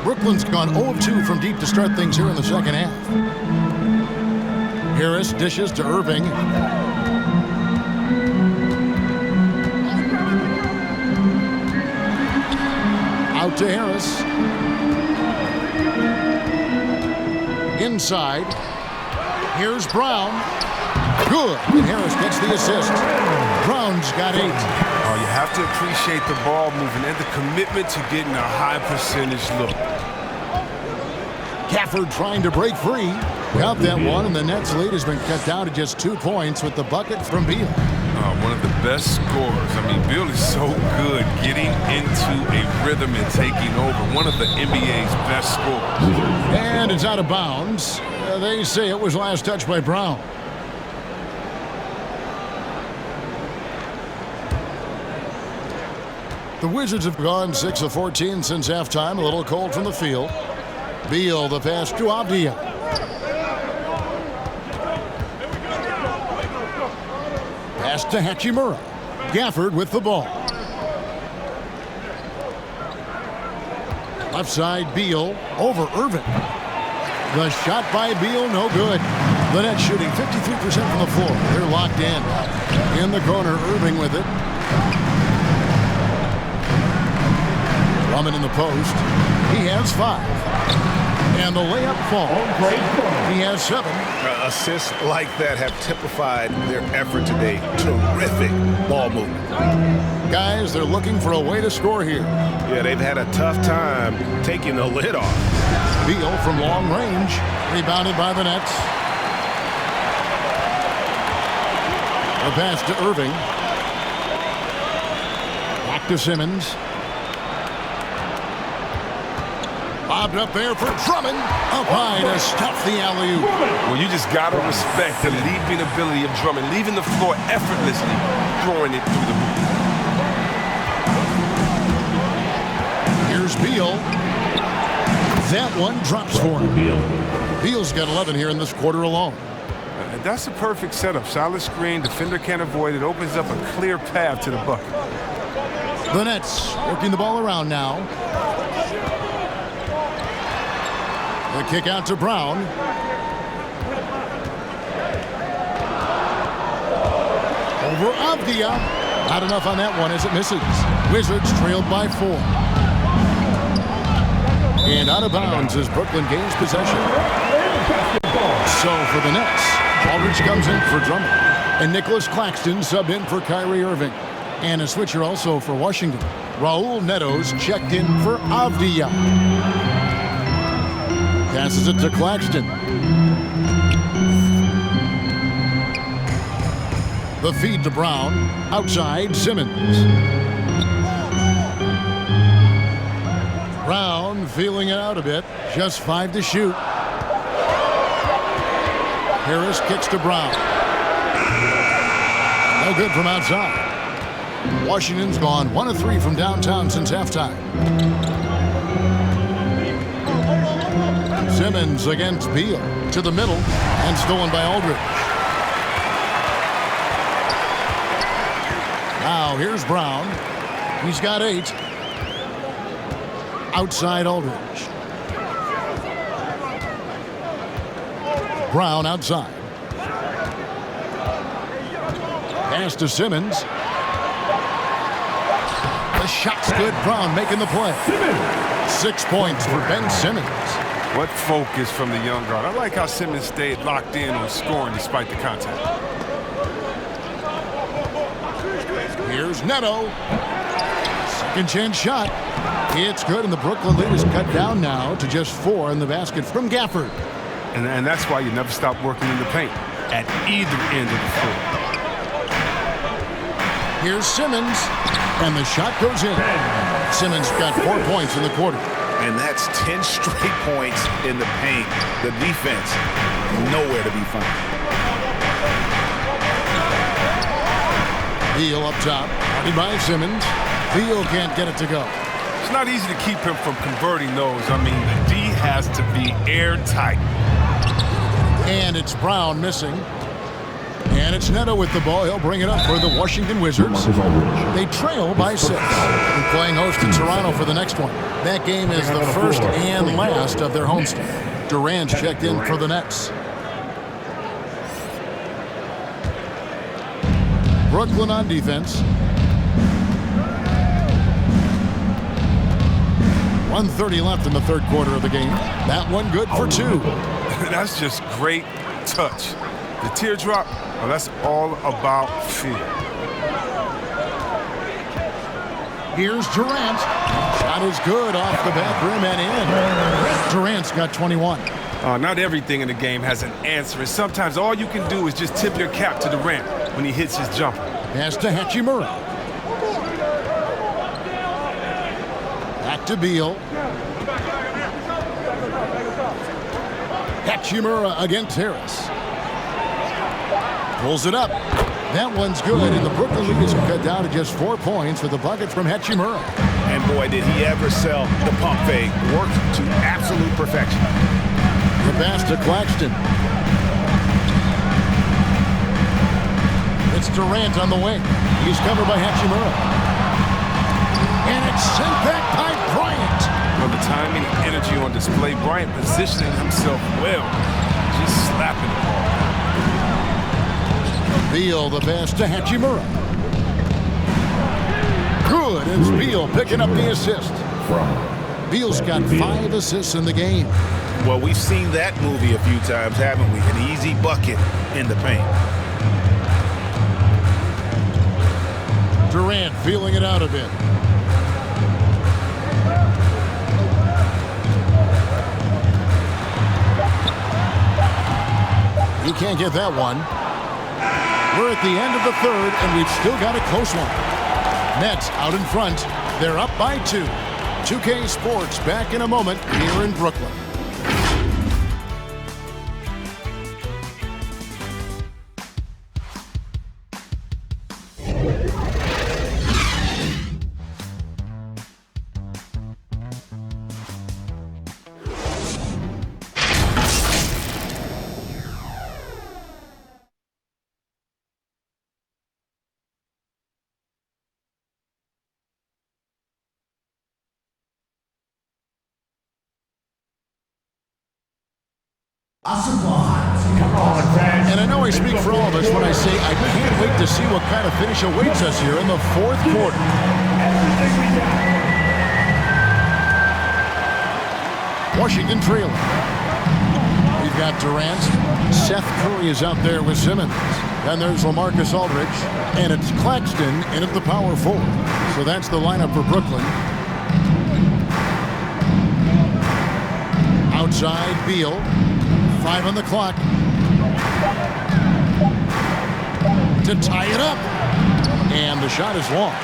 Brooklyn's gone 0-2 from deep to start things here in the second half. Harris dishes to Irving. Out to Harris. Inside. Here's Brown. Good. And Harris gets the assist. Brown's got 8. Oh, you have to appreciate the ball movement and the commitment to getting a high percentage look. Gafford trying to break free. Got that one, and the Nets' lead has been cut down to just 2 points with the bucket from Beal. One of the best scorers. I mean, Beal is so good getting into a rhythm and taking over. One of the NBA's best scorers. And it's out of bounds. They say it was last touched by Brown. The Wizards have gone 6 of 14 since halftime. A little cold from the field. Beal, the pass to Avdia. Pass to Hachimura. Gafford with the ball. Left side, Beal over Irving. The shot by Beal, no good. The Nets shooting 53% from the floor. They're locked in. In the corner, Irving with it. Drummond in the post. He has 5. And the layup falls. He has 7. Assists like that have typified their effort today. Terrific ball movement. Guys, they're looking for a way to score here. Yeah, they've had a tough time taking the lid off. Beal from long range. Rebounded by the Nets. The pass to Irving. Back to Simmons. Bobbed up there for Drummond. Up high to stuff the alley-oop. Well, you just got to respect the leaping ability of Drummond, leaving the floor effortlessly, throwing it through the hoop. Here's Beal. That one drops for him. Beal's got 11 here in this quarter alone. That's a perfect setup. Solid screen, defender can't avoid it. Opens up a clear path to the bucket. The Nets working the ball around now. The kick out to Brown. Over Avdia. Not enough on that one as it misses. Wizards trailed by 4. And out of bounds as Brooklyn gains possession. So for the Nets, Aldridge comes in for Drummond. And Nicholas Claxton subbed in for Kyrie Irving. And a switcher also for Washington. Raul Neto's checked in for Avdia. Passes it to Claxton. The feed to Brown. Outside, Simmons. Brown feeling it out a bit. Just 5 to shoot. Harris kicks to Brown. No good from outside. Washington's gone 1 of 3 from downtown since halftime. Simmons against Beal to the middle and stolen by Aldridge. Now here's Brown. He's got 8. Outside Aldridge. Brown outside. Pass to Simmons. The shot's good. Brown making the play. 6 points for Ben Simmons. What focus from the young guard. I like how Simmons stayed locked in on scoring despite the contact. Here's Neto. Second chance shot. It's good, and the Brooklyn lead is cut down now to just 4 in the basket from Gafford. And that's why you never stop working in the paint at either end of the floor. Here's Simmons, and the shot goes in. Simmons got 4 points in the quarter. And that's 10 straight points in the paint. The defense, nowhere to be found. Beal up top, guarded by Simmons. Beal can't get it to go. It's not easy to keep him from converting those. I mean, the D has to be airtight. And it's Brown missing. And it's Neto with the ball. He'll bring it up for the Washington Wizards. They trail by 6. And playing host to Toronto for the next one. That game is the first and last of their homestand. Durant checked in for the Nets. Brooklyn on defense. 1:30 left in the third quarter of the game. That one good for 2. That's just great touch. The teardrop, well, that's all about feel. Here's Durant. Shot is good off the back rim and in. Durant's got 21. Not everything in the game has an answer, and sometimes all you can do is just tip your cap to Durant when he hits his jumper. Pass to Hachimura. Back to Beal. Hachimura against Harris. Pulls it up. That one's good, and the Brooklyn lead is cut down to just 4 points with the bucket from Hachimura. And boy, did he ever sell the pump fake. Worked to absolute perfection. The pass to Claxton. It's Durant on the wing. He's covered by Hachimura. And it's sent back by Bryant. Well, the timing and energy on display. Bryant positioning himself well. Just slapping the ball. Beal the pass to Hachimura. Good, and it's Beal picking up the assist. Beal's got 5 assists in the game. Well, we've seen that movie a few times, haven't we? An easy bucket in the paint. Durant feeling it out a bit. He can't get that one. We're at the end of the third, and we've still got a close one. Nets out in front. They're up by 2. 2K Sports back in a moment here in Brooklyn. And I know I speak for all of us when I say I can't wait to see what kind of finish awaits us here in the fourth quarter. Washington trailing. We've got Durant. Seth Curry is out there with Simmons. Then there's LaMarcus Aldridge. And it's Claxton in at the power forward. So that's the lineup for Brooklyn. Outside, Beal. 5 on the clock. To tie it up. And the shot is long.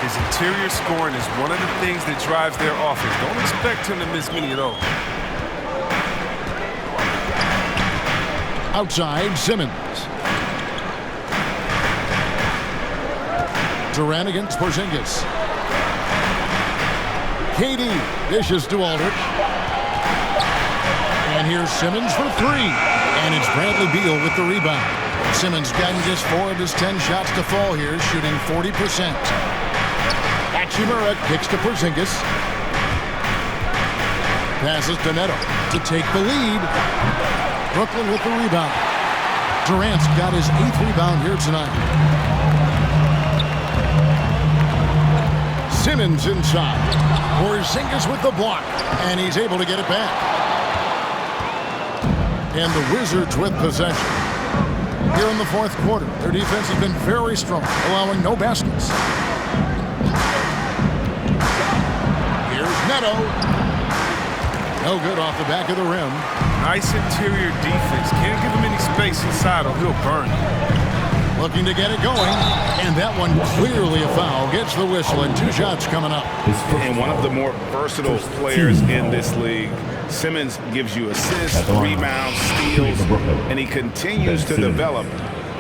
His interior scoring is one of the things that drives their offense. Don't expect him to miss many of those. Outside, Simmons. Durant against Porzingis. KD dishes to Aldridge. And here's Simmons for 3. And it's Bradley Beal with the rebound. Simmons gotten just 4 of his 10 shots to fall here, shooting 40%. Hachimura kicks to Porzingis. Passes to Neto to take the lead. Brooklyn with the rebound. Durant's got his 8th rebound here tonight. Simmons inside. Porzingis with the block, and he's able to get it back. And the Wizards with possession. Here in the 4th quarter, their defense has been very strong, allowing no baskets. Here's Neto. No good off the back of the rim. Nice interior defense. Can't give him any space inside or he'll burn you. Looking to get it going, and that one clearly a foul. Gets the whistle, and 2 shots coming up. And one of the more versatile players in this league. Simmons gives you assists, rebounds, steals, and he continues to develop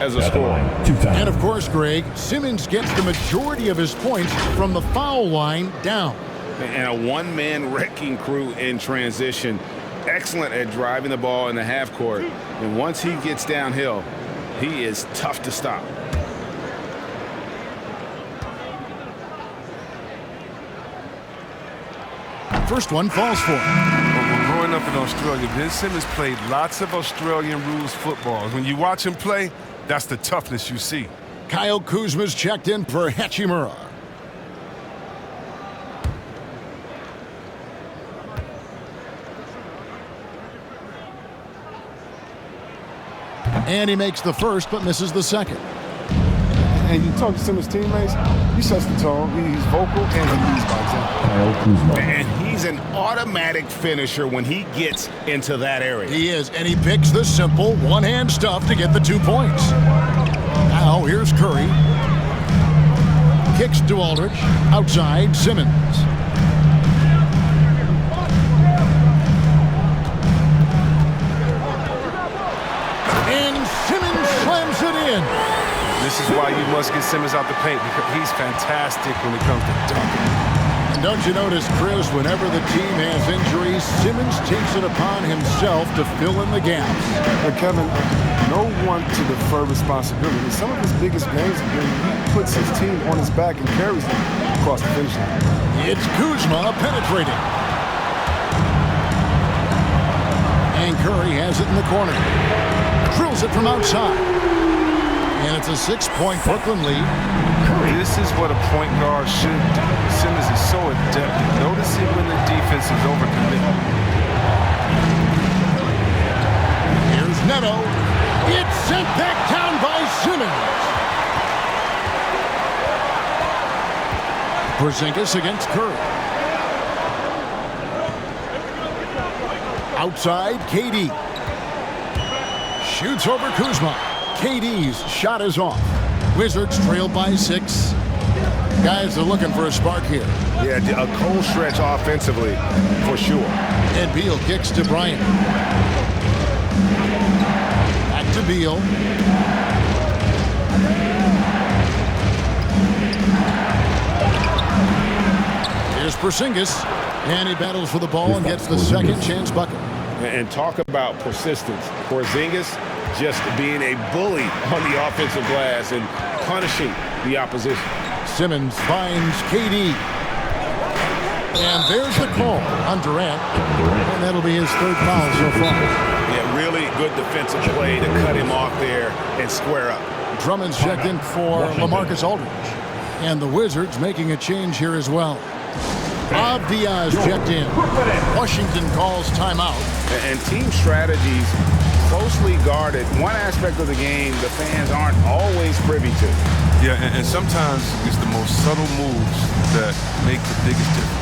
as a scorer. And of course, Greg, Simmons gets the majority of his points from the foul line down. And a one-man wrecking crew in transition. Excellent at driving the ball in the half court. And once he gets downhill, he is tough to stop. First one falls for him. Growing up in Australia, Ben Simmons played lots of Australian rules football. When you watch him play, that's the toughness you see. Kyle Kuzma's checked in for Hachimura. And he makes the first, but misses the second. And you talk to Simmons' teammates, he sets the tone, he's vocal, and he leads by example. And he's an automatic finisher when he gets into that area. He is, and he picks the simple one-hand stuff to get the 2 points. Now here's Curry. Kicks to Aldridge. Outside, Simmons. And Simmons slams it in. This is why you must get Simmons out the paint, because he's fantastic when it comes to dunking. And don't you notice, Chris, whenever the team has injuries, Simmons takes it upon himself to fill in the gaps. But Kevin, no one to defer responsibility. Some of his biggest games have been he puts his team on his back and carries them across the finish line. It's Kuzma penetrating. And Curry has it in the corner. Drills it from outside. And it's a 6-point Brooklyn lead. This is what a point guard should do. Simmons is so adept at noticing when the defense is overcommitted. Here's Neto. It's sent back down by Simmons. Porzingis against Curry. Outside, KD. Shoots over Kuzma. KD's shot is off. Wizards trail by 6. Guys are looking for a spark here. Yeah, a cold stretch offensively, for sure. And Beal kicks to Bryant. Back to Beal. Here's Porzingis. And he battles for the ball and gets the second chance bucket. And talk about persistence. Porzingis just being a bully on the offensive glass and punishing the opposition. Simmons finds KD. And there's the call on Durant. And that'll be his 3rd foul so far. Yeah, really good defensive play to cut him off there and square up. Drummond's checked in for LaMarcus Aldridge. And the Wizards making a change here as well. Bob Diaz checked in. Washington calls timeout. And team strategies closely guarded. One aspect of the game the fans aren't always privy to. Yeah, and sometimes it's the most subtle moves that make the biggest difference.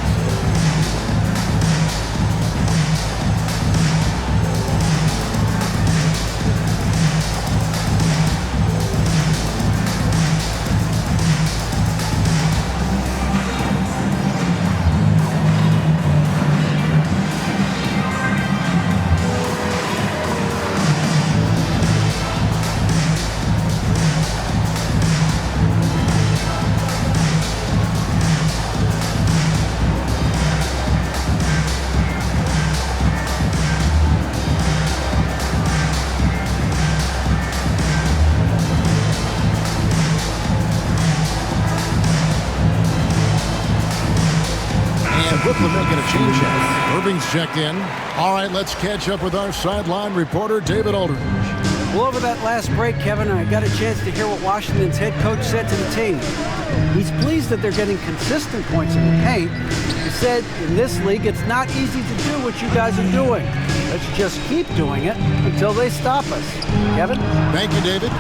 And Brooklyn making a change in. Irving's checked in. All right, let's catch up with our sideline reporter, David Aldridge. Well, over that last break, Kevin, I got a chance to hear what Washington's head coach said to the team. He's pleased that they're getting consistent points in the paint. He said, in this league, it's not easy to do what you guys are doing. Let's just keep doing it until they stop us. Kevin? Thank you, David.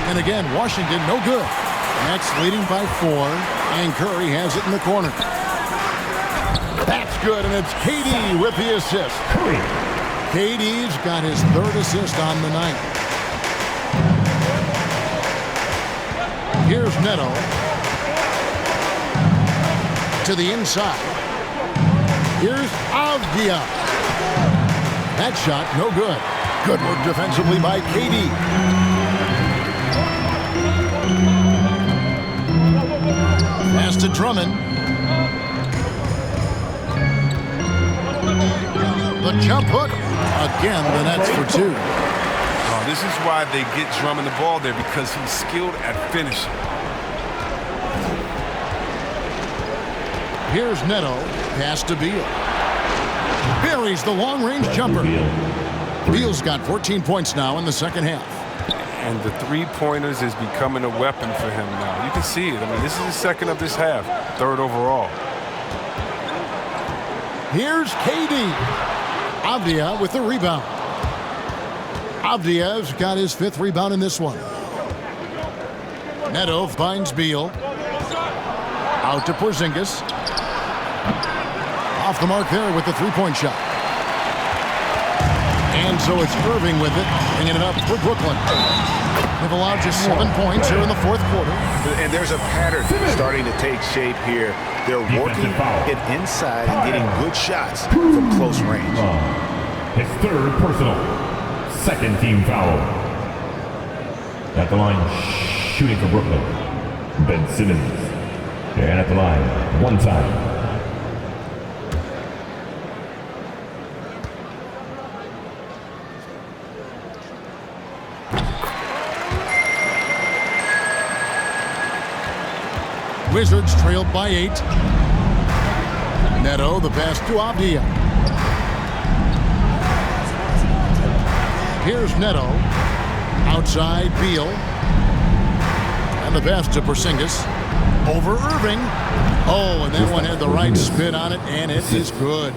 And again, Washington, no good. Nets leading by 4, and Curry has it in the corner. That's good, and it's KD with the assist. KD's got his 3rd assist on the night. Here's Neto to the inside. Here's Avdia. That shot, no good. Good work defensively by KD. Pass to Drummond. The jump hook. Again, the Nets for 2. This is why they get Drummond the ball there, because he's skilled at finishing. Here's Neto. Pass to Beal. Buries the long-range jumper. Beal's got 14 points now in the second half. And the three-pointers is becoming a weapon for him now. You can see it. I mean, this is the second of this half, 3rd overall. Here's KD. Avdia with the rebound. Avdia's got his 5th rebound in this one. Neto finds Beal. Out to Porzingis. Off the mark there with the 3-point shot. And so it's Irving with it, bringing it up for Brooklyn. They've allowed just 7 points here in the 4th quarter. And there's a pattern starting to take shape here. They're working it inside and getting good shots from close range. His 3rd personal. 2nd team foul. At the line, shooting for Brooklyn, Ben Simmons. And at the line, 1 time. Wizards trailed by 8. Neto, the pass to Avdia. Here's Neto. Outside, Beal. And the pass to Porzingis. Over Irving. Oh, and that one had the right spin on it, and it is good.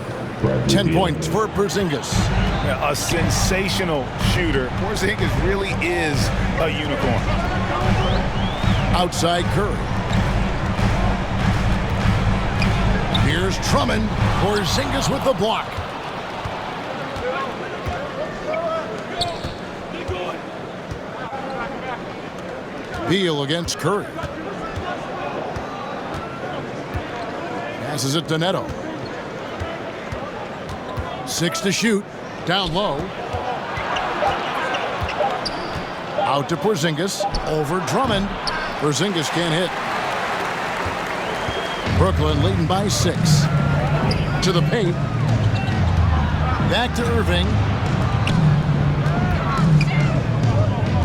10 points for Porzingis. Yeah, a sensational shooter. Porzingis really is a unicorn. Outside Curry. Here's Drummond. Porzingis with the block. Beal against Curry. Passes it to Neto. 6 to shoot. Down low. Out to Porzingis. Over Drummond. Porzingis can't hit. Brooklyn leading by 6. To the paint. Back to Irving.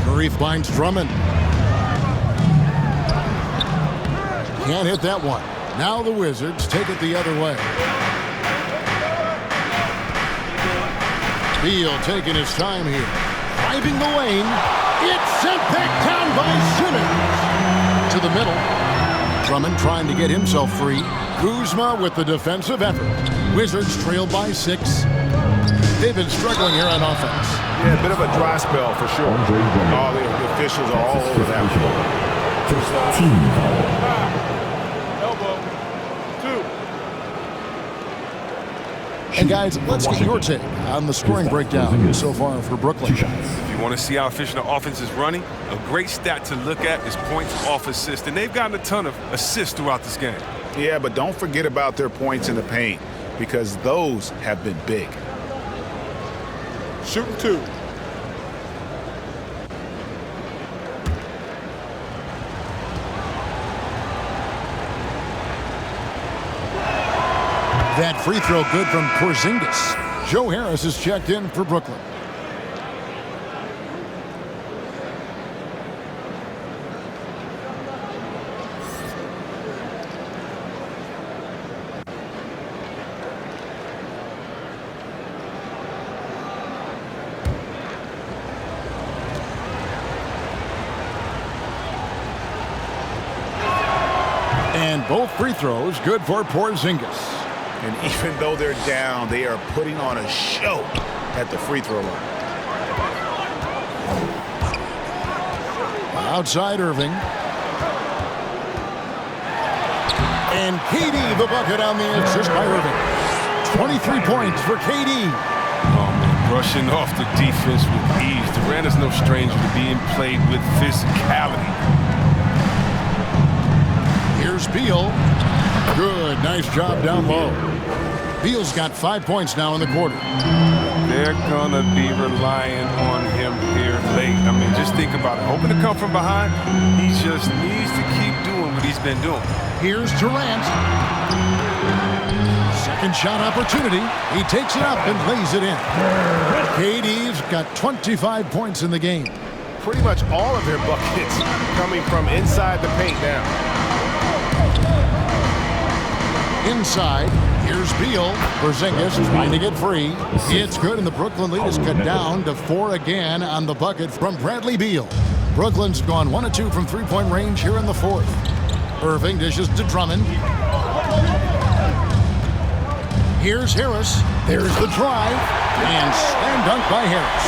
Curry finds Drummond. Can't hit that one. Now the Wizards take it the other way. Beal taking his time here. Driving the lane. It's sent back down by Simmons. To the middle. Drummond trying to get himself free. Kuzma with the defensive effort. Wizards trail by 6. They've been struggling here on offense. Yeah, a bit of a dry spell for sure. All the officials are all over that. First team. And guys, let's get your take on the scoring breakdown so far for Brooklyn. If you want to see how efficient the offense is running, a great stat to look at is points off assist. And they've gotten a ton of assists throughout this game. Yeah, but don't forget about their points in the paint, because those have been big. Shooting 2. That free throw good from Porzingis. Joe Harris is checked in for Brooklyn. And both free throws good for Porzingis. And even though they're down, they are putting on a show at the free throw line. Outside Irving. And KD the bucket on the assist by Irving. 23 points for KD. Oh, man, rushing off the defense with ease. Durant is no stranger to being played with physicality. Here's Beal. Good, nice job down low. Beal's got 5 points now in the quarter. They're going to be relying on him here late. I mean, just think about it. Hoping to come from behind, he just needs to keep doing what he's been doing. Here's Durant. Second shot opportunity. He takes it up and lays it in. KD's got 25 points in the game. Pretty much all of their buckets coming from inside the paint now. Inside, here's Beal. Porzingis trying to get free. It's good, and the Brooklyn lead is cut down to 4 again on the bucket from Bradley Beal. Brooklyn's gone 1 of 2 from three-point range here in the fourth. Irving dishes to Drummond. Here's Harris. There's the drive. And slam dunk by Harris.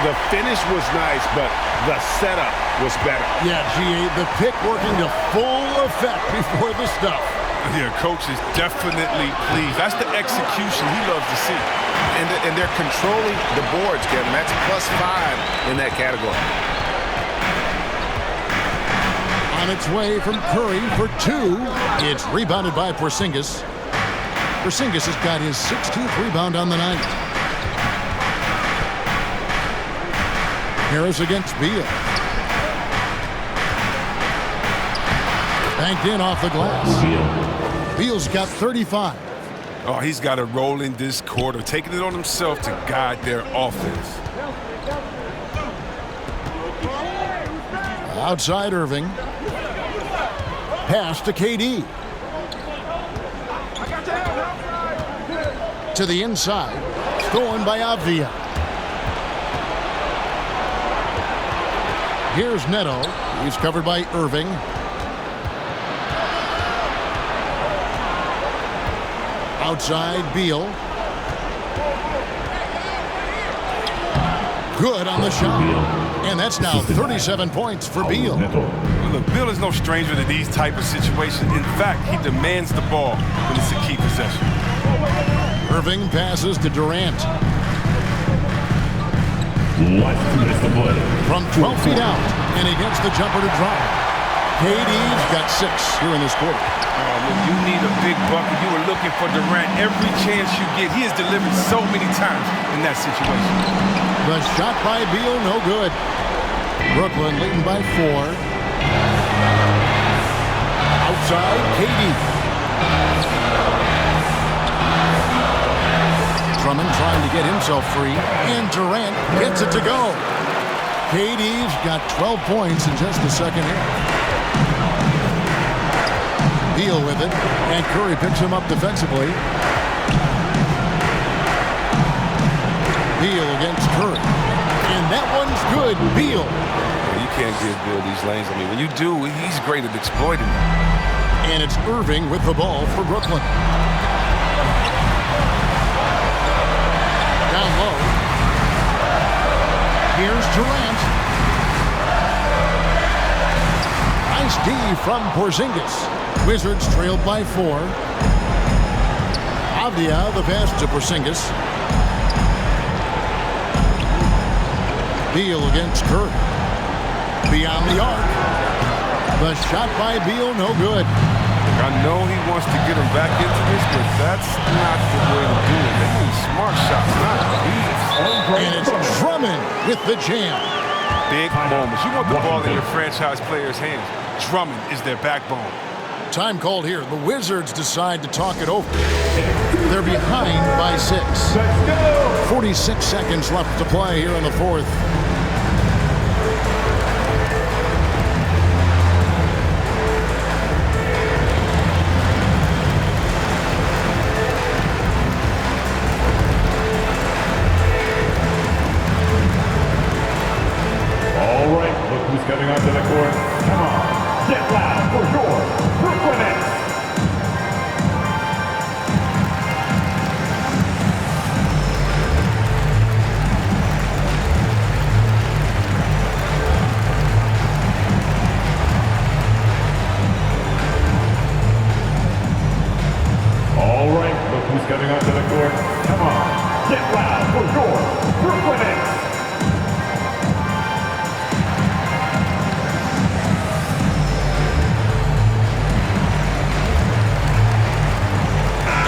The finish was nice, but the setup was better. Yeah, GA, the pick working to full effect before the stuff. Yeah, coach is definitely pleased. That's the execution he loves to see. And they're controlling the boards, Kevin. That's +5 in that category. On its way from Curry for 2. It's rebounded by Porzingis. Porzingis has got his 16th rebound on the night. Harris against Beal. Banked in off the glass. Beal's got 35. Oh, he's got a roll in this quarter, taking it on himself to guide their offense. Outside Irving. Pass to KD. To the inside. Stolen by Avdia. Here's Neto. He's covered by Irving. Outside Beal. Good on the shot. And that's now 37 points for Beal. Look, Beal is no stranger to these type of situations. In fact, he demands the ball when it's a key possession. Irving passes to Durant. From 12 feet out, and he gets the jumper to drop. KD's got 6 here in this quarter. You need a big bucket. You were looking for Durant every chance you get. He has delivered so many times in that situation. The shot by Beal, no good. Brooklyn leading by 4. Outside, KD. Drummond trying to get himself free, and Durant gets it to go. KD's got 12 points in just the second half. Beal with it, and Curry picks him up defensively. Beal against Curry, and that one's good. Beal. You can't give Beal these lanes. I mean, when you do, he's great at exploiting them. And it's Irving with the ball for Brooklyn. Down low. Here's Durant. Nice D from Porzingis. Wizards trailed by 4. Avdia the pass to Porzingis. Beal against Curry. Beyond the arc. The shot by Beal, no good. I know he wants to get him back into this, but that's not the way to do it. They need smart shots, not these. And it's Drummond with the jam. Big moments. You want the ball in your franchise players' hands. Drummond is their backbone. Time called here. The Wizards decide to talk it over. They're behind by 6. 46 seconds left to play here in the fourth. All right, look who's coming onto the court. Come on, get loud for your Brooklyn Nets. coming onto the court. Come on, get loud for your Brooklyn Nets.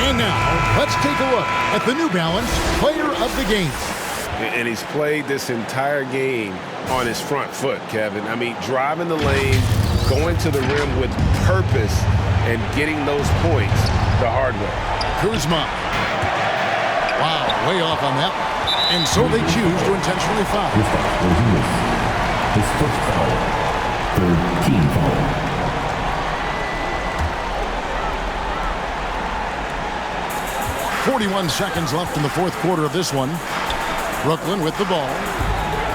And now, let's take a look at the New Balance Player of the Game. And he's played this entire game on his front foot, Kevin. I mean, driving the lane, going to the rim with purpose, and getting those points the hard way. Kuzma. Wow, way off on that one. And so they choose to intentionally foul. His first foul. Third team foul. 41 seconds left in the fourth quarter of this one. Brooklyn with the ball.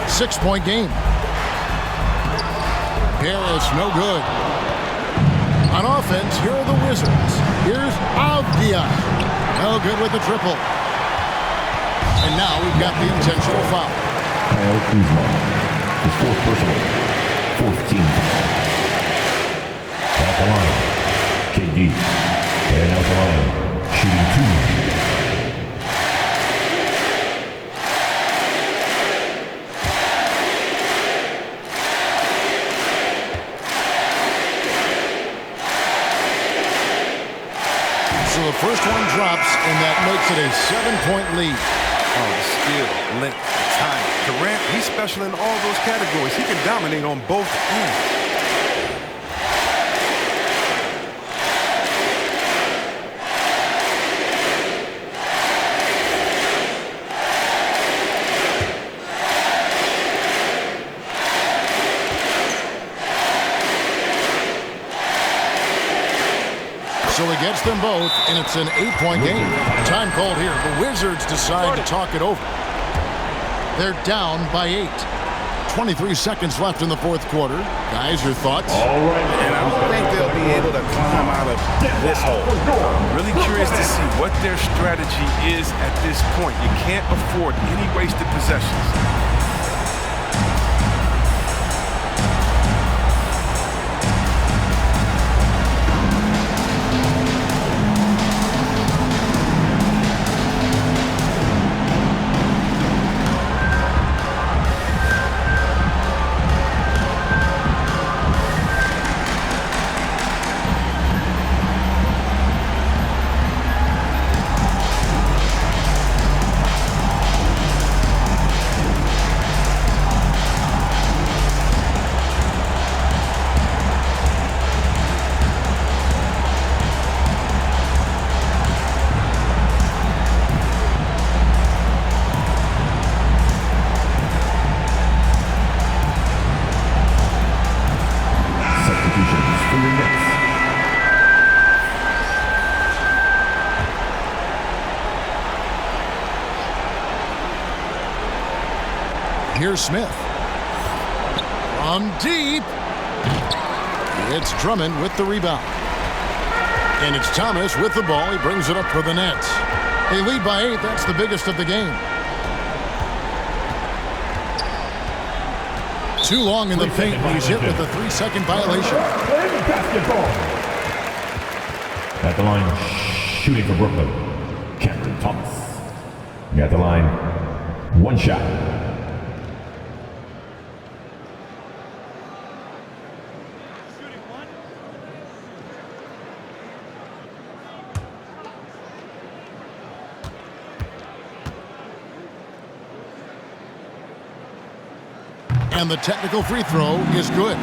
6-point game. Harris, no good. On offense, here are the Wizards. Here's Avdia. No good with the triple. And now we've got the intentional foul. Kyle Kuzma. His fourth personal. Fourth team foul. At the line. KD. And out the line. Shooting two. So the first one drops, and that makes it a 7-point lead. Oh, the skill, length, time. Durant, he's special in all those categories. He can dominate on both ends. So he gets them both, and it's an 8-point game. Time called here. The Wizards decide to talk it over. They're down by 8. 23 seconds left in the fourth quarter. Guys, your thoughts? All right. And I don't think they'll be able to climb out of this hole. I'm really curious to see what their strategy is at this point. You can't afford any wasted possessions. Here's Smith. From deep. It's Drummond with the rebound. And it's Thomas with the ball. He brings it up for the Nets. They lead by 8. That's the biggest of the game. Too long in the paint. He's hit with a 3-second violation. At the line, shooting for Brooklyn, Cameron Thomas. At the line, one shot. And the technical free throw is good.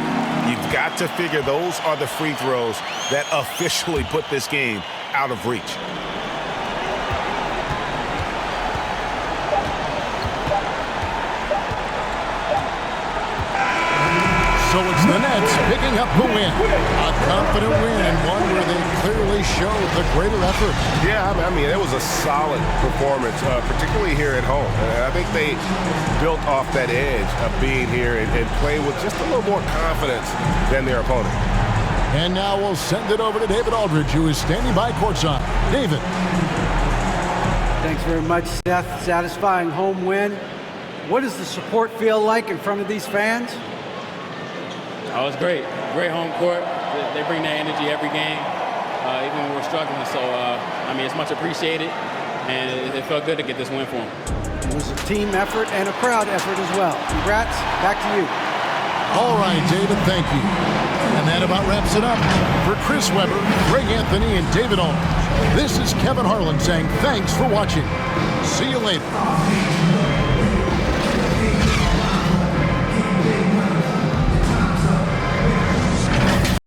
You've got to figure those are the free throws that officially put this game out of reach. So it's the Nets picking up the win. A confident win, and one where they clearly showed the greater effort. Yeah, I mean, it was a solid performance, particularly here at home. I think they built off that edge of being here and playing with just a little more confidence than their opponent. And now we'll send it over to David Aldridge, who is standing by courtside. David. Thanks very much, Seth. Satisfying home win. What does the support feel like in front of these fans? Oh, it's great. Great home court. They bring that energy every game, even when we're struggling. So, I mean, it's much appreciated. and it felt good to get this win for him. It was a team effort and a crowd effort as well. Congrats. Back to you. All right, David, thank you. And that about wraps it up. For Chris Webber, Greg Anthony, and David Owens, this is Kevin Harlan saying thanks for watching. See you later.